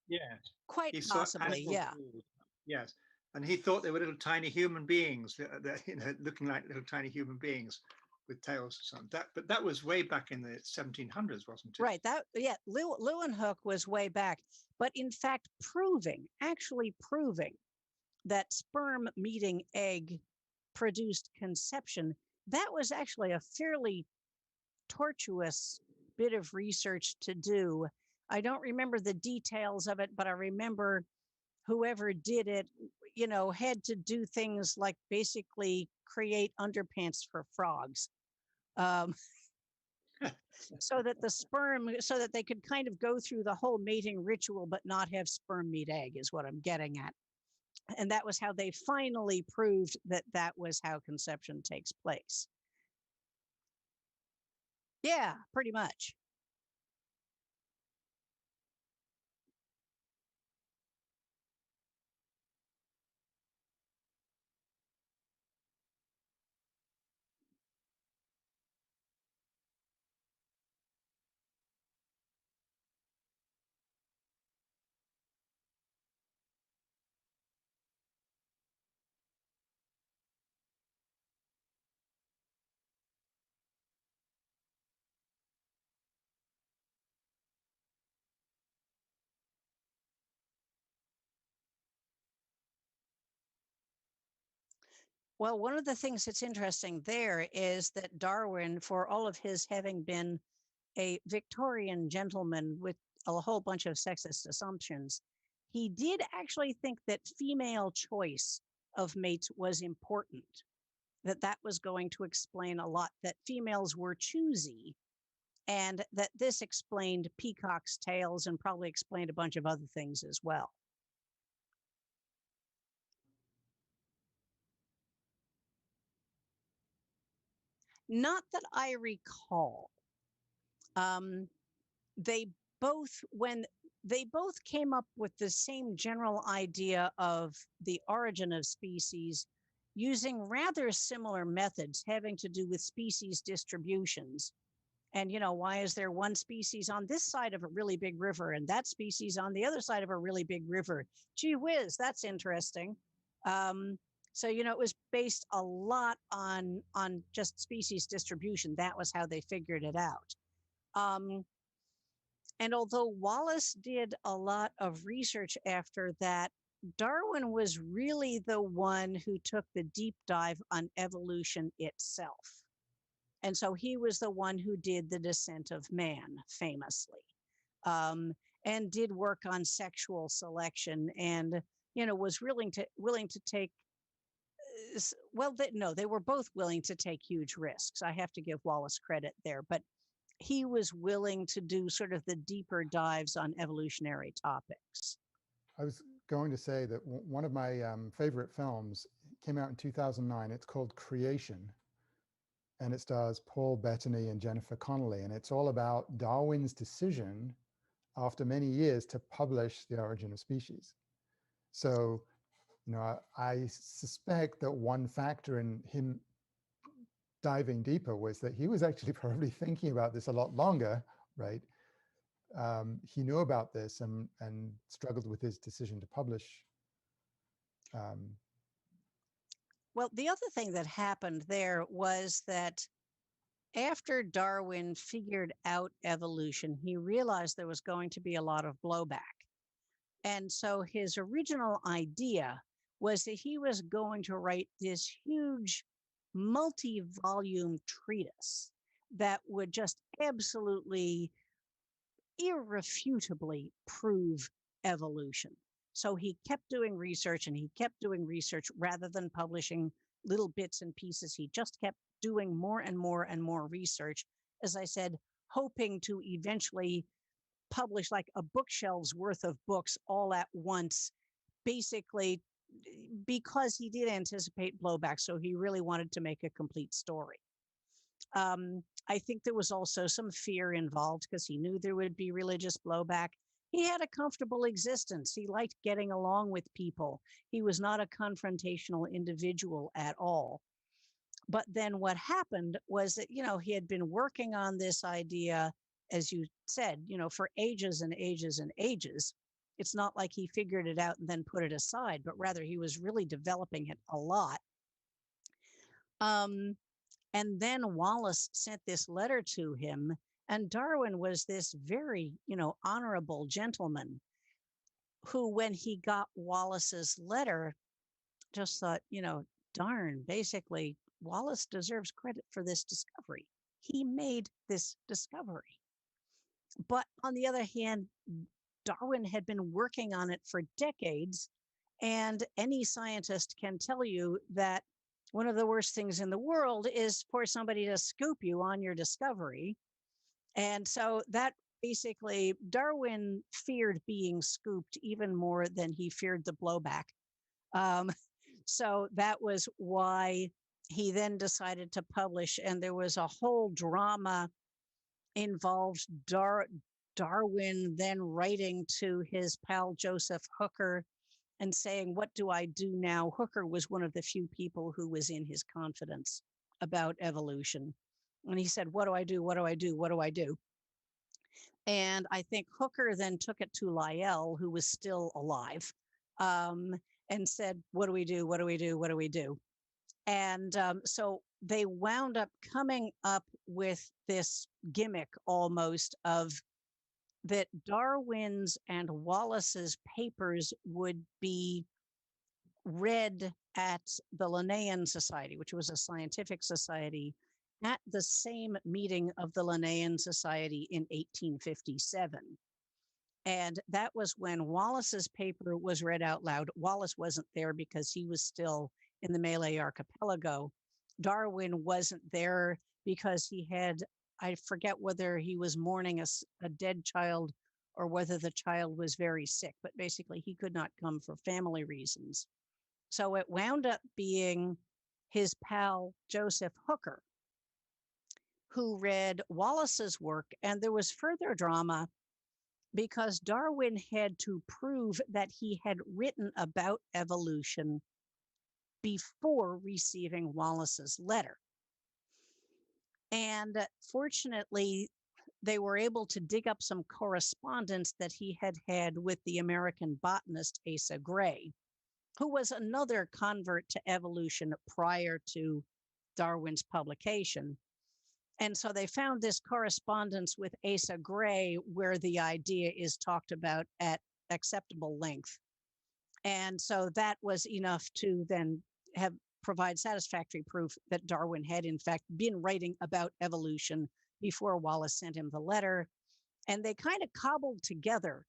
Yes.
Quite possibly, yeah.
Yes. And he thought they were little tiny human beings, looking like little tiny human beings with tails or something. But that was way back in the 1700s, wasn't it?
Right. Leeuwenhoek was way back. But in fact, actually proving that sperm meeting egg produced conception, that was actually a fairly tortuous bit of research to do. I don't remember the details of it, but I remember whoever did it, had to do things like basically create underpants for frogs. So that they could kind of go through the whole mating ritual, but not have sperm meet egg, is what I'm getting at. And that was how they finally proved that was how conception takes place. Yeah, pretty much. Well, one of the things that's interesting there is that Darwin, for all of his having been a Victorian gentleman with a whole bunch of sexist assumptions, he did actually think that female choice of mates was important, that was going to explain a lot, that females were choosy, and that this explained peacock's tails and probably explained a bunch of other things as well. Not that I recall. They both, when they both came up with the same general idea of the origin of species using rather similar methods having to do with species distributions. And, you know, why is there one species on this side of a really big river and that species on the other side of a really big river? Gee whiz, that's interesting. So, you know, it was based a lot on just species distribution. That was how they figured it out. And although Wallace did a lot of research after that, Darwin was really the one who took the deep dive on evolution itself. And so he was the one who did The Descent of Man, famously, and did work on sexual selection, and, you know, was willing to take, well, they were both willing to take huge risks. I have to give Wallace credit there, but he was willing to do sort of the deeper dives on evolutionary topics.
I was going to say that one of my favorite films came out in 2009. It's called Creation, and it stars Paul Bettany and Jennifer Connelly, and it's all about Darwin's decision after many years to publish The Origin of Species. So, you know, I suspect that one factor in him diving deeper was that he was actually probably thinking about this a lot longer, right? He knew about this and struggled with his decision to publish.
Well, the other thing that happened there was that after Darwin figured out evolution, he realized there was going to be a lot of blowback. And so his original idea was that he was going to write this huge multi-volume treatise that would just absolutely irrefutably prove evolution. So he kept doing research and he kept doing research rather than publishing little bits and pieces. He just kept doing more and more and more research, as I said, hoping to eventually publish like a bookshelf's worth of books all at once, basically because he did anticipate blowback. So he really wanted to make a complete story. I think there was also some fear involved because he knew there would be religious blowback. He had a comfortable existence. He liked getting along with people. He was not a confrontational individual at all. But then what happened was that, you know, he had been working on this idea, as you said, you know, for ages and ages and ages. It's not like he figured it out and then put it aside, but rather he was really developing it a lot. And then Wallace sent this letter to him, and Darwin was this very, you know, honorable gentleman who, when he got Wallace's letter, just thought, you know, darn, basically, Wallace deserves credit for this discovery. He made this discovery. But on the other hand, Darwin had been working on it for decades, and any scientist can tell you that one of the worst things in the world is for somebody to scoop you on your discovery. And so that basically, Darwin feared being scooped even more than he feared the blowback. So that was why he then decided to publish, and there was a whole drama involved Darwin then writing to his pal Joseph Hooker and saying, "What do I do now?" Hooker was one of the few people who was in his confidence about evolution. And he said, "What do I do? What do I do? What do I do?" And I think Hooker then took it to Lyell, who was still alive, and said, "What do we do? What do we do? What do we do?" And so they wound up coming up with this gimmick almost of that Darwin's and Wallace's papers would be read at the Linnaean Society, which was a scientific society, at the same meeting of the Linnaean Society in 1857. And that was when Wallace's paper was read out loud. Wallace wasn't there because he was still in the Malay archipelago. Darwin wasn't there because he had, I forget whether he was mourning a dead child or whether the child was very sick, but basically he could not come for family reasons. So it wound up being his pal, Joseph Hooker, who read Wallace's work, and there was further drama because Darwin had to prove that he had written about evolution before receiving Wallace's letter. And fortunately, they were able to dig up some correspondence that he had had with the American botanist Asa Gray, who was another convert to evolution prior to Darwin's publication. And so they found this correspondence with Asa Gray where the idea is talked about at acceptable length. And so that was enough to then provide satisfactory proof that Darwin had in fact been writing about evolution before Wallace sent him the letter. And they kind of cobbled together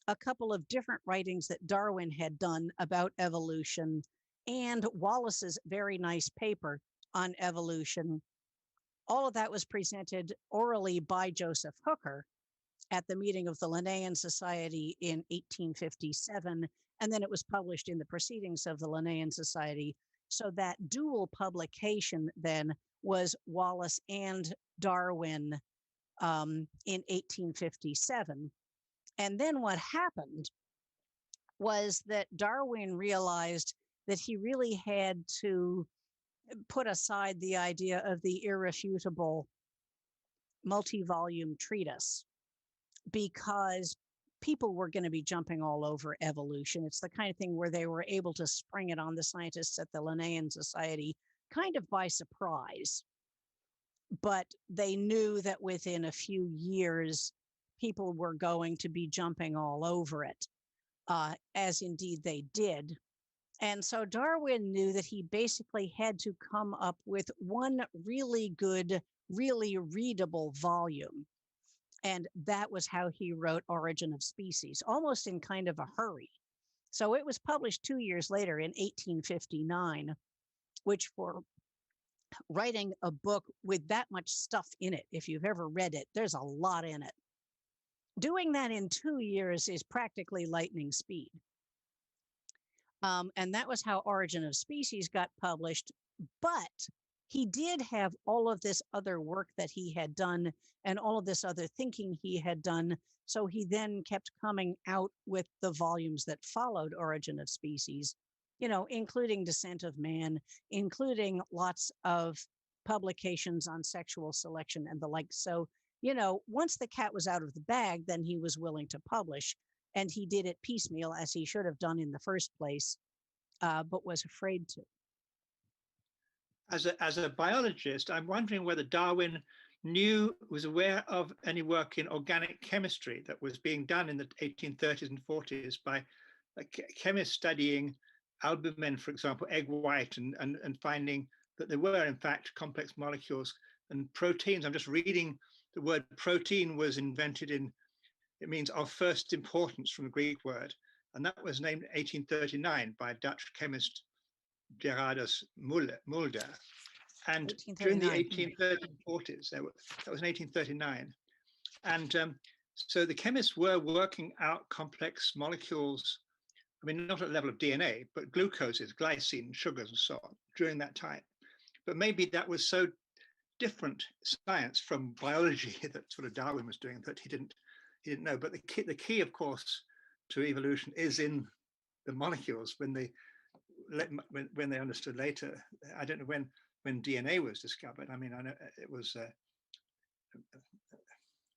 a couple of different writings that Darwin had done about evolution and Wallace's very nice paper on evolution. All of that was presented orally by Joseph Hooker at the meeting of the Linnaean Society in 1857, and then it was published in the Proceedings of the Linnaean Society. So that dual publication then was Wallace and Darwin in 1857. And then what happened was that Darwin realized that he really had to put aside the idea of the irrefutable multi-volume treatise because people were going to be jumping all over evolution. It's the kind of thing where they were able to spring it on the scientists at the Linnaean Society kind of by surprise. But they knew that within a few years, people were going to be jumping all over it, as indeed they did. And so Darwin knew that he basically had to come up with one really good, really readable volume. And that was how he wrote Origin of Species, almost in kind of a hurry. So it was published 2 years later in 1859, which for writing a book with that much stuff in it, if you've ever read it, there's a lot in it. Doing that in 2 years is practically lightning speed. And that was how Origin of Species got published. But he did have all of this other work that he had done and all of this other thinking he had done. So he then kept coming out with the volumes that followed Origin of Species, you know, including Descent of Man, including lots of publications on sexual selection and the like. So, you know, once the cat was out of the bag, then he was willing to publish. And he did it piecemeal, as he should have done in the first place, but was afraid to.
As a biologist, I'm wondering whether Darwin was aware of any work in organic chemistry that was being done in the 1830s and 40s by chemists studying albumin, for example, egg white, and finding that there were, in fact, complex molecules and proteins. I'm just reading the word protein was invented it means of first importance from the Greek word. And that was named 1839 by Dutch chemist Gerardus Mulder. And during the 1830s and 40s, that was in 1839. And so the chemists were working out complex molecules, I mean, not at the level of DNA, but glucoses, glycine, sugars, and so on during that time. But maybe that was so different science from biology that sort of Darwin was doing that he didn't know. But the key, of course, to evolution is in the molecules. When they understood later, I don't know when DNA was discovered. I mean, I know it was,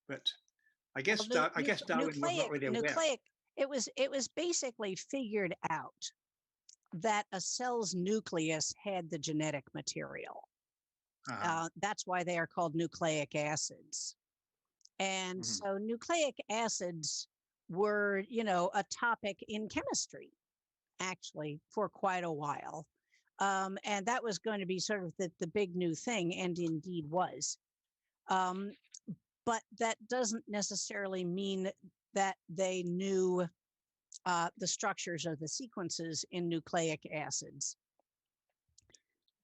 but I guess Darwin was not really aware.
It was basically figured out that a cell's nucleus had the genetic material. That's why they are called nucleic acids. And so nucleic acids were, you know, a topic in chemistry, actually, for quite a while. And that was going to be sort of the big new thing, and indeed was. But that doesn't necessarily mean that they knew the structures of the sequences in nucleic acids.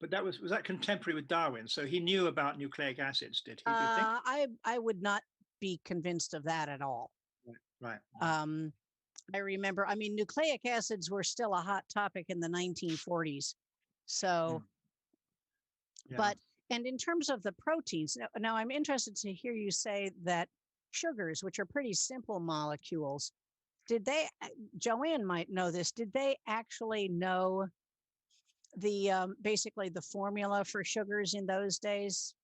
But that was that contemporary with Darwin? So he knew about nucleic acids, did he? Do you think?
I would not be convinced of that at all.
Right.
I remember, I mean, nucleic acids were still a hot topic in the 1940s. So,
Yeah.
but, and in terms of the proteins, now I'm interested to hear you say that sugars, which are pretty simple molecules, did they, Joanne might know this, did they actually know the basically the formula for sugars in those days?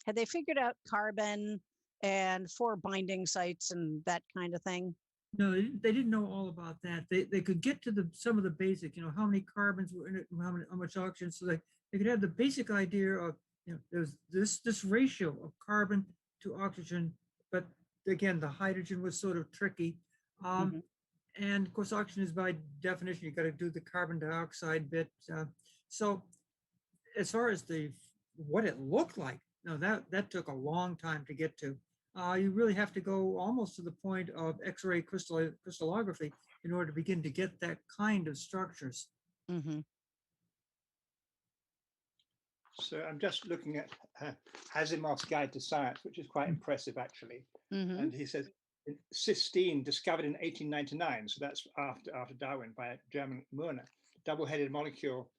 Had they figured out carbon and 4 binding sites and that kind of thing?
No, they didn't know all about that. They could get to some of the basic, how many carbons were in it, and how much oxygen, so they could have the basic idea of, there's this ratio of carbon to oxygen, but again, the hydrogen was sort of tricky. And of course, oxygen is by definition, you got to do the carbon dioxide bit. So as far as what it looked like, no, that took a long time to get to. You really have to go almost to the point of X-ray crystallography in order to begin to get that kind of structures.
So I'm just looking at Asimov's Guide to Science, which is quite impressive, actually. And he says, cysteine discovered in 1899, so that's after Darwin, by a German Murner, double-headed molecule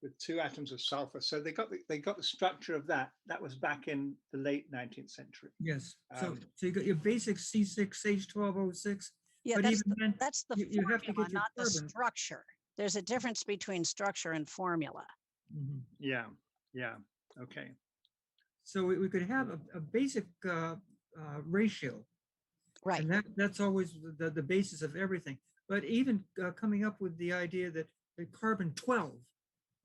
with 2 atoms of sulfur. So they got the structure of that. That was back in the late 19th century.
Yes. So you got your basic C6H12O6.
Yeah,
but
that's
even then,
that's the
you have to
formula,
get your
not the
carbon.
structure. There's a difference between structure and formula.
Yeah. Okay.
So we could have a basic ratio.
Right.
And that's always the basis of everything. But even coming up with the idea that carbon 12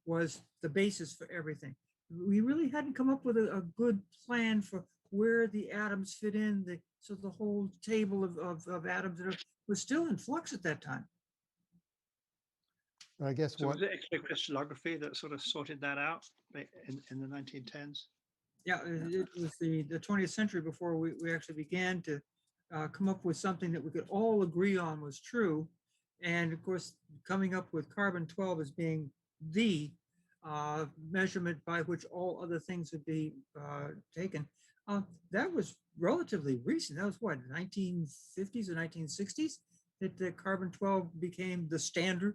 was the basis for everything. We really hadn't come up with a good plan for where the atoms fit in. So the whole table of atoms was still in flux at that time.
I guess
so was it X-ray crystallography that sort of sorted that out in the 1910s?
Yeah, it was the 20th century before we actually began to come up with something that we could all agree on was true. And of course, coming up with carbon 12 as being the measurement by which all other things would be taken. That was relatively recent. That was what, 1950s or 1960s that the carbon 12 became the standard.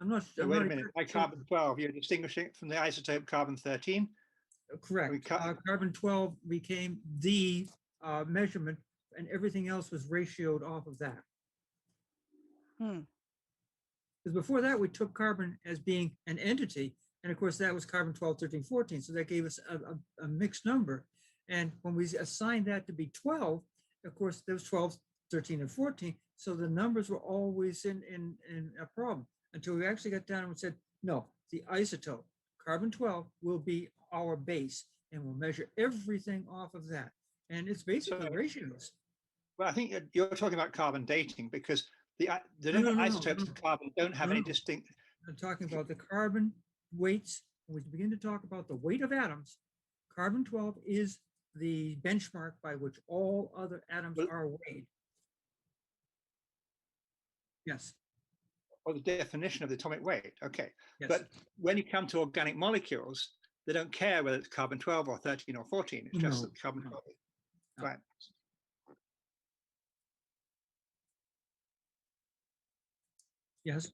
I'm not sure.
So wait a minute, by carbon 12, you're distinguishing it from the isotope carbon 13?
Correct. Carbon 12 became the measurement, and everything else was ratioed off of that. Because before that, we took carbon as being an entity, and of course, that was carbon 12, 13, 14. So that gave us a mixed number. And when we assigned that to be 12, of course, there was 12, 13, and 14. So the numbers were always in a problem until we actually got down and said, no, the isotope, carbon 12, will be our base, and we'll measure everything off of that. And it's basically ratios.
Well, I think you're talking about carbon dating, because the different isotopes of carbon don't have any distinct.
I'm talking about the carbon weights. When we begin to talk about the weight of atoms, carbon 12 is the benchmark by which all other atoms are weighed. Yes.
Or the definition of the atomic weight. Okay.
Yes.
But when you come to organic molecules, they don't care whether it's carbon 12 or 13 or 14. It's just that carbon 12. Right.
Yes.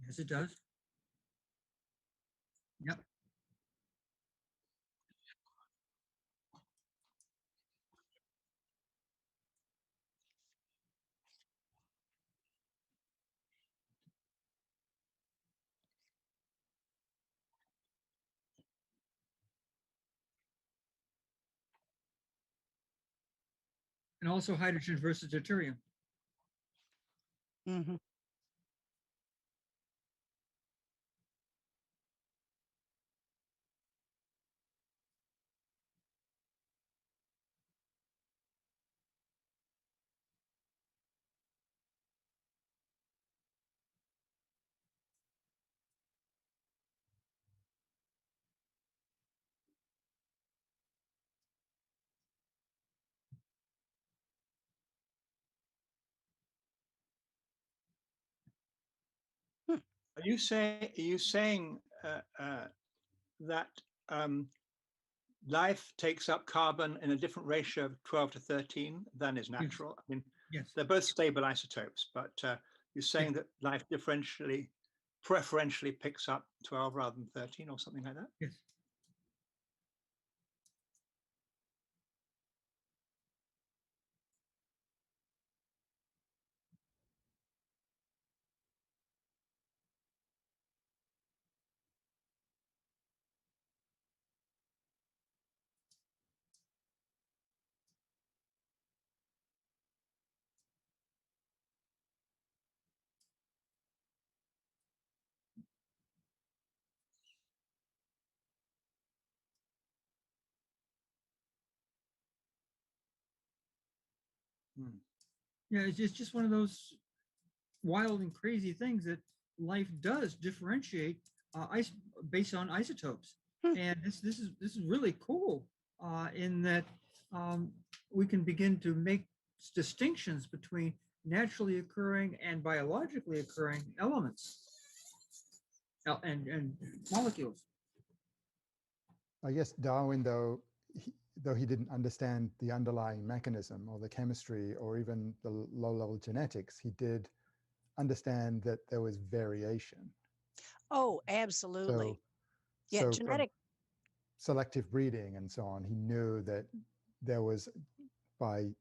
Yes, it does. Yep. And also hydrogen versus deuterium.
Are you saying that life takes up carbon in a different ratio of 12 to 13 than is
Yes.
natural? I mean,
Yes.
they're both stable isotopes, but you're saying that life preferentially picks up 12 rather than 13 or something like that?
Yes.
Hmm.
Yeah, it's just one of those wild and crazy things that life does differentiate based on isotopes.
Hmm.
And this is really cool in that um, we can begin to make distinctions between naturally occurring and biologically occurring elements and molecules.
I guess Darwin, though he didn't understand the underlying mechanism or the chemistry or even the low-level genetics, he did understand that there was variation.
Oh, absolutely.
So,
Yeah,
so from
genetic.
selective breeding and so on, he knew that there was that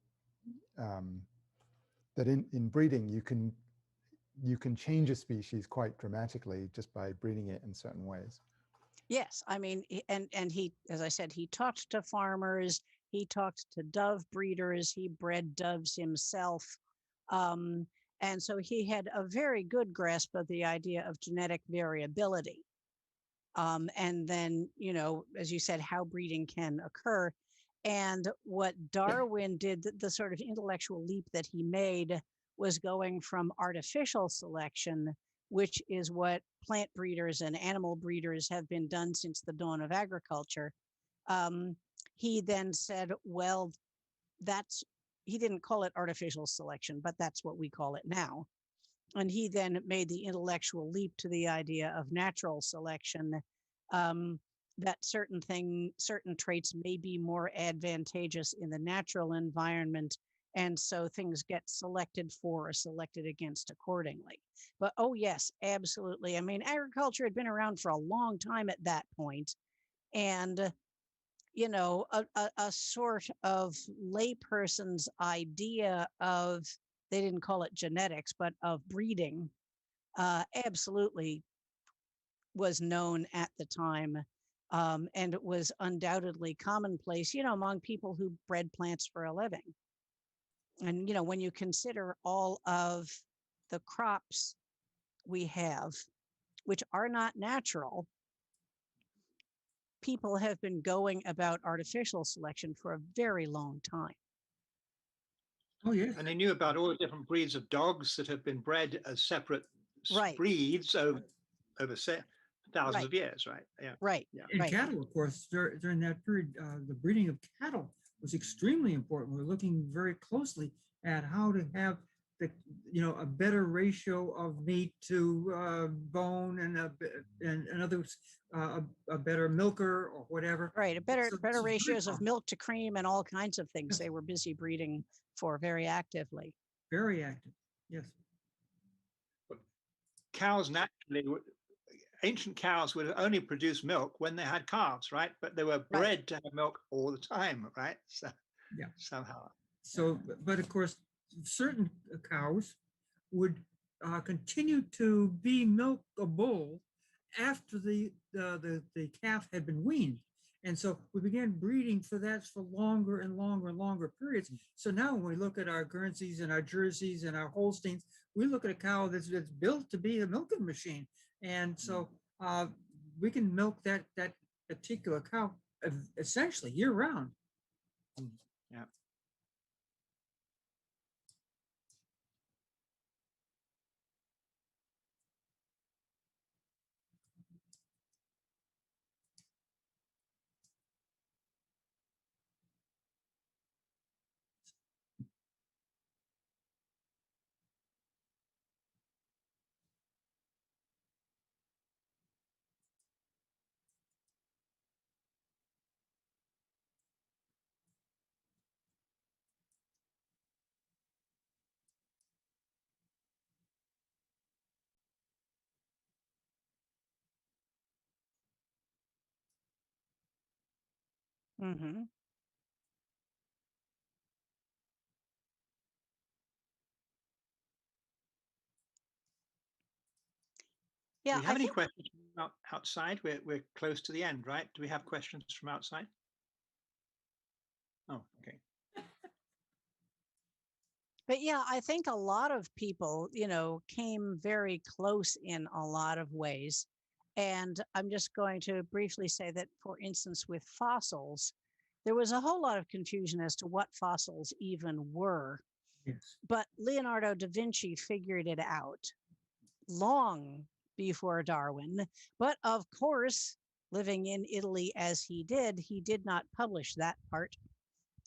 in breeding you can change a species quite dramatically just by breeding it in certain ways.
Yes, I mean, and he, as I said, he talked to farmers, he talked to dove breeders, he bred doves himself. Um, and so he had a very good grasp of the idea of genetic variability. And then, as you said, how breeding can occur. And what Darwin did, the sort of intellectual leap that he made was going from artificial selection, which is what plant breeders and animal breeders have been done since the dawn of agriculture. Um, he then said, well, he didn't call it artificial selection, but that's what we call it now. And he then made the intellectual leap to the idea of natural selection, um, that certain traits may be more advantageous in the natural environment, and so things get selected for or selected against accordingly. But oh yes, absolutely. I mean, agriculture had been around for a long time at that point, and a sort of layperson's idea of, they didn't call it genetics, but of breeding, absolutely was known at the time. And it was undoubtedly commonplace, among people who bred plants for a living. And, when you consider all of the crops we have, which are not natural, people have been going about artificial selection for a very long time.
Oh, yes.
And they knew about all the different breeds of dogs that have been bred as separate
Right.
breeds over thousands
Right.
of years, right? Yeah.
Right.
Yeah.
And
Right.
cattle, of course, during that period, the breeding of cattle was extremely important. We're looking very closely at how to have a better ratio of meat to bone and others, a better milker or whatever.
Right. Better
So this is very
ratios of
powerful,
milk to cream and all kinds of things
Yes.
they were busy breeding for very actively.
very active. Yes.
Cows ancient cows would only produce milk when they had calves, right? But they were bred to have milk all the time, right? So
Yeah.
somehow.
So, but of course, certain cows would continue to be milkable after the calf had been weaned. And so we began breeding for that for longer and longer and longer periods. So now when we look at our Guernseys and our Jerseys and our Holsteins, we look at a cow that's built to be a milking machine. And so we can milk that particular cow essentially year round.
Yeah.
Mm-hmm.
Do
Yeah,
we
I
have any
think,
questions from outside? We're close to the end, right? Do we have questions from outside? Oh, okay.
but yeah, I think a lot of people, came very close in a lot of ways. And I'm just going to briefly say that, for instance, with fossils, there was a whole lot of confusion as to what fossils even were.
Yes.
But Leonardo da Vinci figured it out long before Darwin. But of course, living in Italy as he did not publish that part.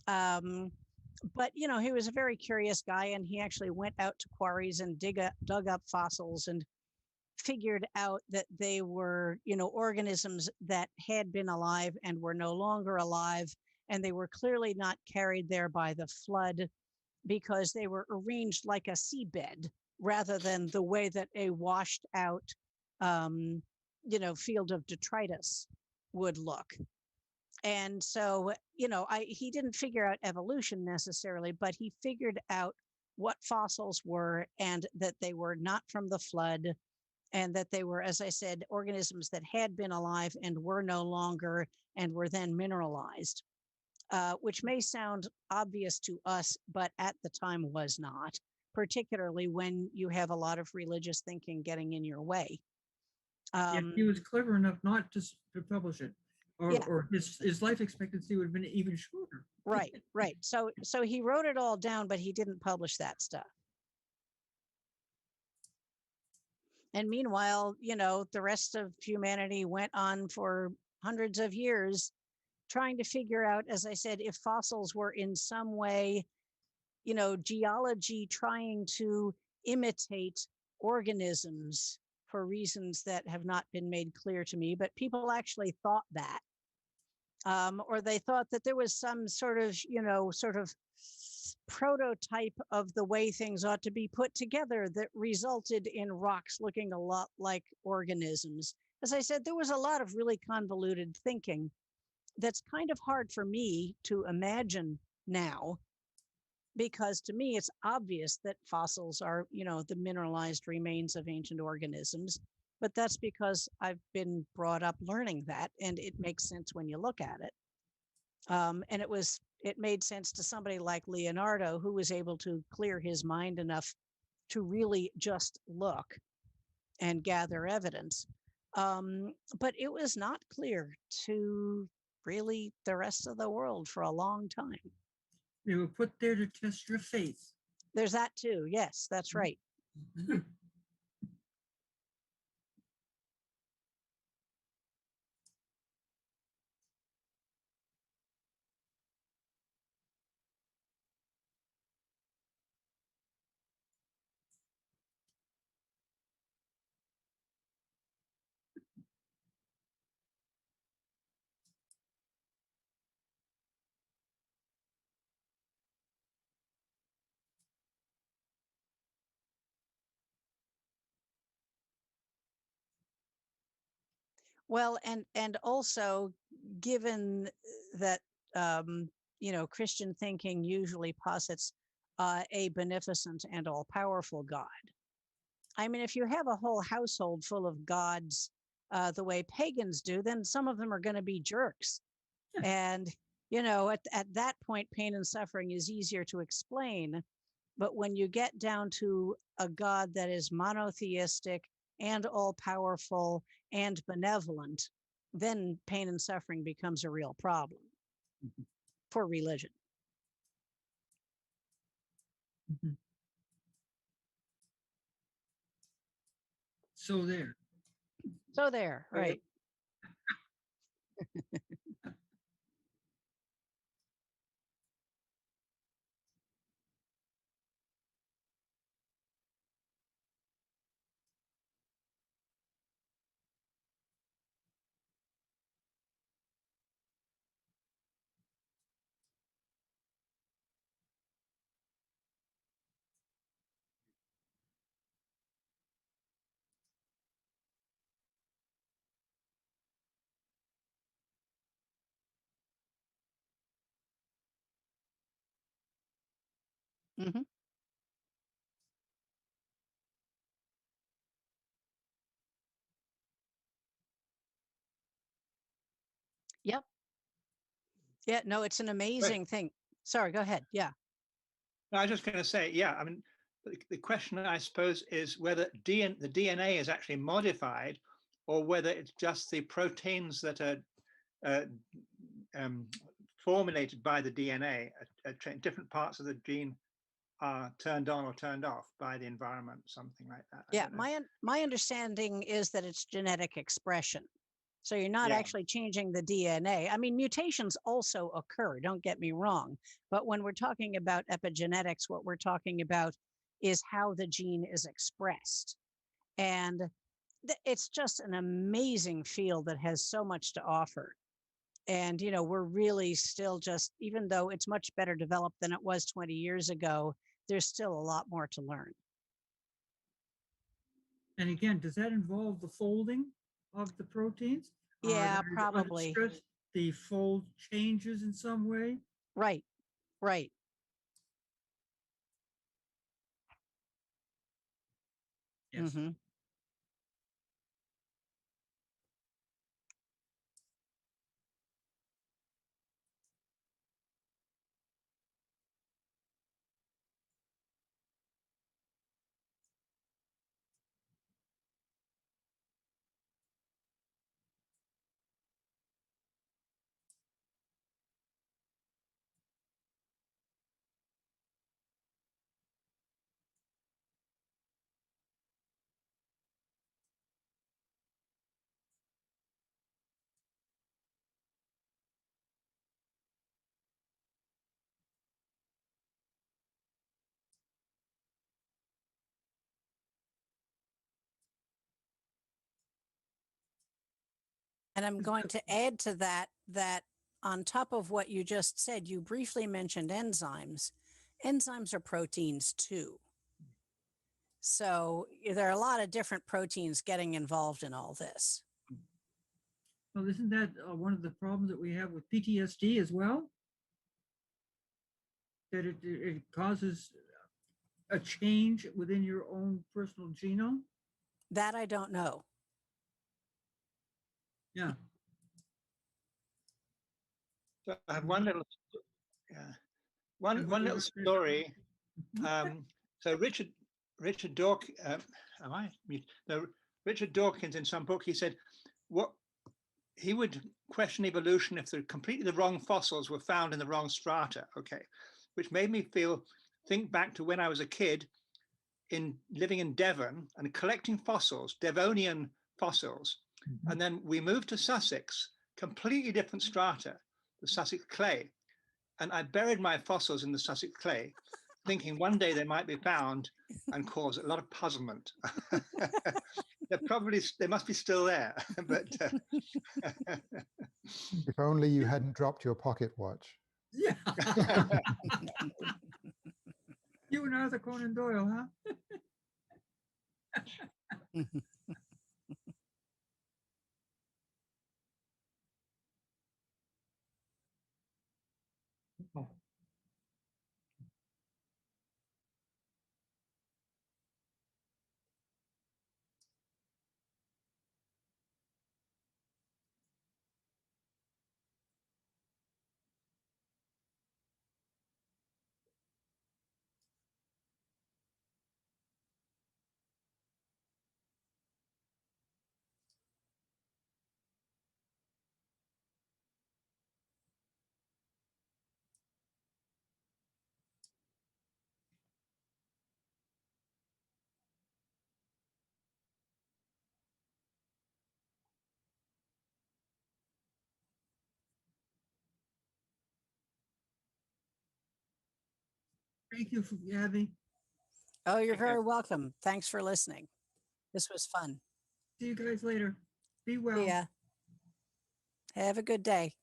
But he was a very curious guy, and he actually went out to quarries and dug up fossils and figured out that they were, organisms that had been alive and were no longer alive, and they were clearly not carried there by the flood because they were arranged like a seabed rather than the way that a washed out, um, field of detritus would look. And so, he didn't figure out evolution necessarily, but he figured out what fossils were and that they were not from the flood and that they were, as I said, organisms that had been alive and were no longer and were then mineralized, which may sound obvious to us, but at the time was not, particularly when you have a lot of religious thinking getting in your way.
Yet he was clever enough not to publish it,
Yeah.
or his life expectancy would have been even shorter.
Right. So he wrote it all down, but he didn't publish that stuff. And meanwhile, the rest of humanity went on for hundreds of years trying to figure out, as I said, if fossils were in some way, geology trying to imitate organisms for reasons that have not been made clear to me, but people actually thought that. Or they thought that there was some sort of prototype of the way things ought to be put together that resulted in rocks looking a lot like organisms. As I said, there was a lot of really convoluted thinking that's kind of hard for me to imagine now, because to me it's obvious that fossils are, the mineralized remains of ancient organisms. But that's because I've been brought up learning that, and it makes sense when you look at it. And it made sense to somebody like Leonardo, who was able to clear his mind enough to really just look and gather evidence. But it was not clear to really the rest of the world for a long time.
They were put there to test your faith.
There's that too. Yes, that's right. Well, and also, given that Christian thinking usually posits a beneficent and all-powerful God. I mean, if you have a whole household full of gods the way pagans do, then some of them are going to be jerks. And, at that point, pain and suffering is easier to explain. But when you get down to a God that is monotheistic and all powerful and benevolent, then pain and suffering becomes a real problem for religion.
So there.
So there, right. Hmm. Yep. Yeah, no, it's an
Right.
amazing thing. Sorry, go ahead. Yeah.
No, I was just going to say, yeah, I mean, the question, I suppose, is whether the DNA is actually modified or whether it's just the proteins that are uh, formulated by the DNA, different parts of the gene are turned on or turned off by the environment, something like that. I
Yeah,
don't know.
my understanding is that it's genetic expression. So you're not
Yeah,
actually changing the DNA. I mean, mutations also occur, don't get me wrong. But when we're talking about epigenetics, what we're talking about is how the gene is expressed. And it's just an amazing field that has so much to offer. And, you know, we're really still just, even though it's much better developed than it was 20 years ago, there's still a lot more to learn.
And again, does that involve the folding of the proteins?
Yeah,
That is
probably.
unstressed, the fold changes in some way?
Right, right.
Yes.
Hmm. And I'm going to add to that, that on top of what you just said, you briefly mentioned enzymes. Enzymes are proteins too. So there are a lot of different proteins getting involved in all this.
Well, isn't that one of the problems that we have with PTSD as well? That it causes a change within your own personal genome?
That I don't know.
Yeah.
so I have one little, yeah, one
I've
little
heard that.
story. So Richard am I mute? No, Richard Dawkins, in some book, he said what he would question evolution if the completely the wrong fossils were found in the wrong strata. Okay, which made me think back to when I was a kid in living in Devon and collecting fossils, Devonian fossils,
Mhm.
and then we moved to Sussex, completely different strata, the Sussex clay, and I buried my fossils in the Sussex clay, thinking one day they might be found and cause a lot of puzzlement. They must be still there, but
If only you hadn't dropped your pocket watch.
Yeah. You and Arthur Conan Doyle, huh? Oh. Thank you, Abby.
Oh, you're
thank you.
very welcome. Thanks for listening. This was fun.
See you guys later. Be well.
Yeah. Have a good day.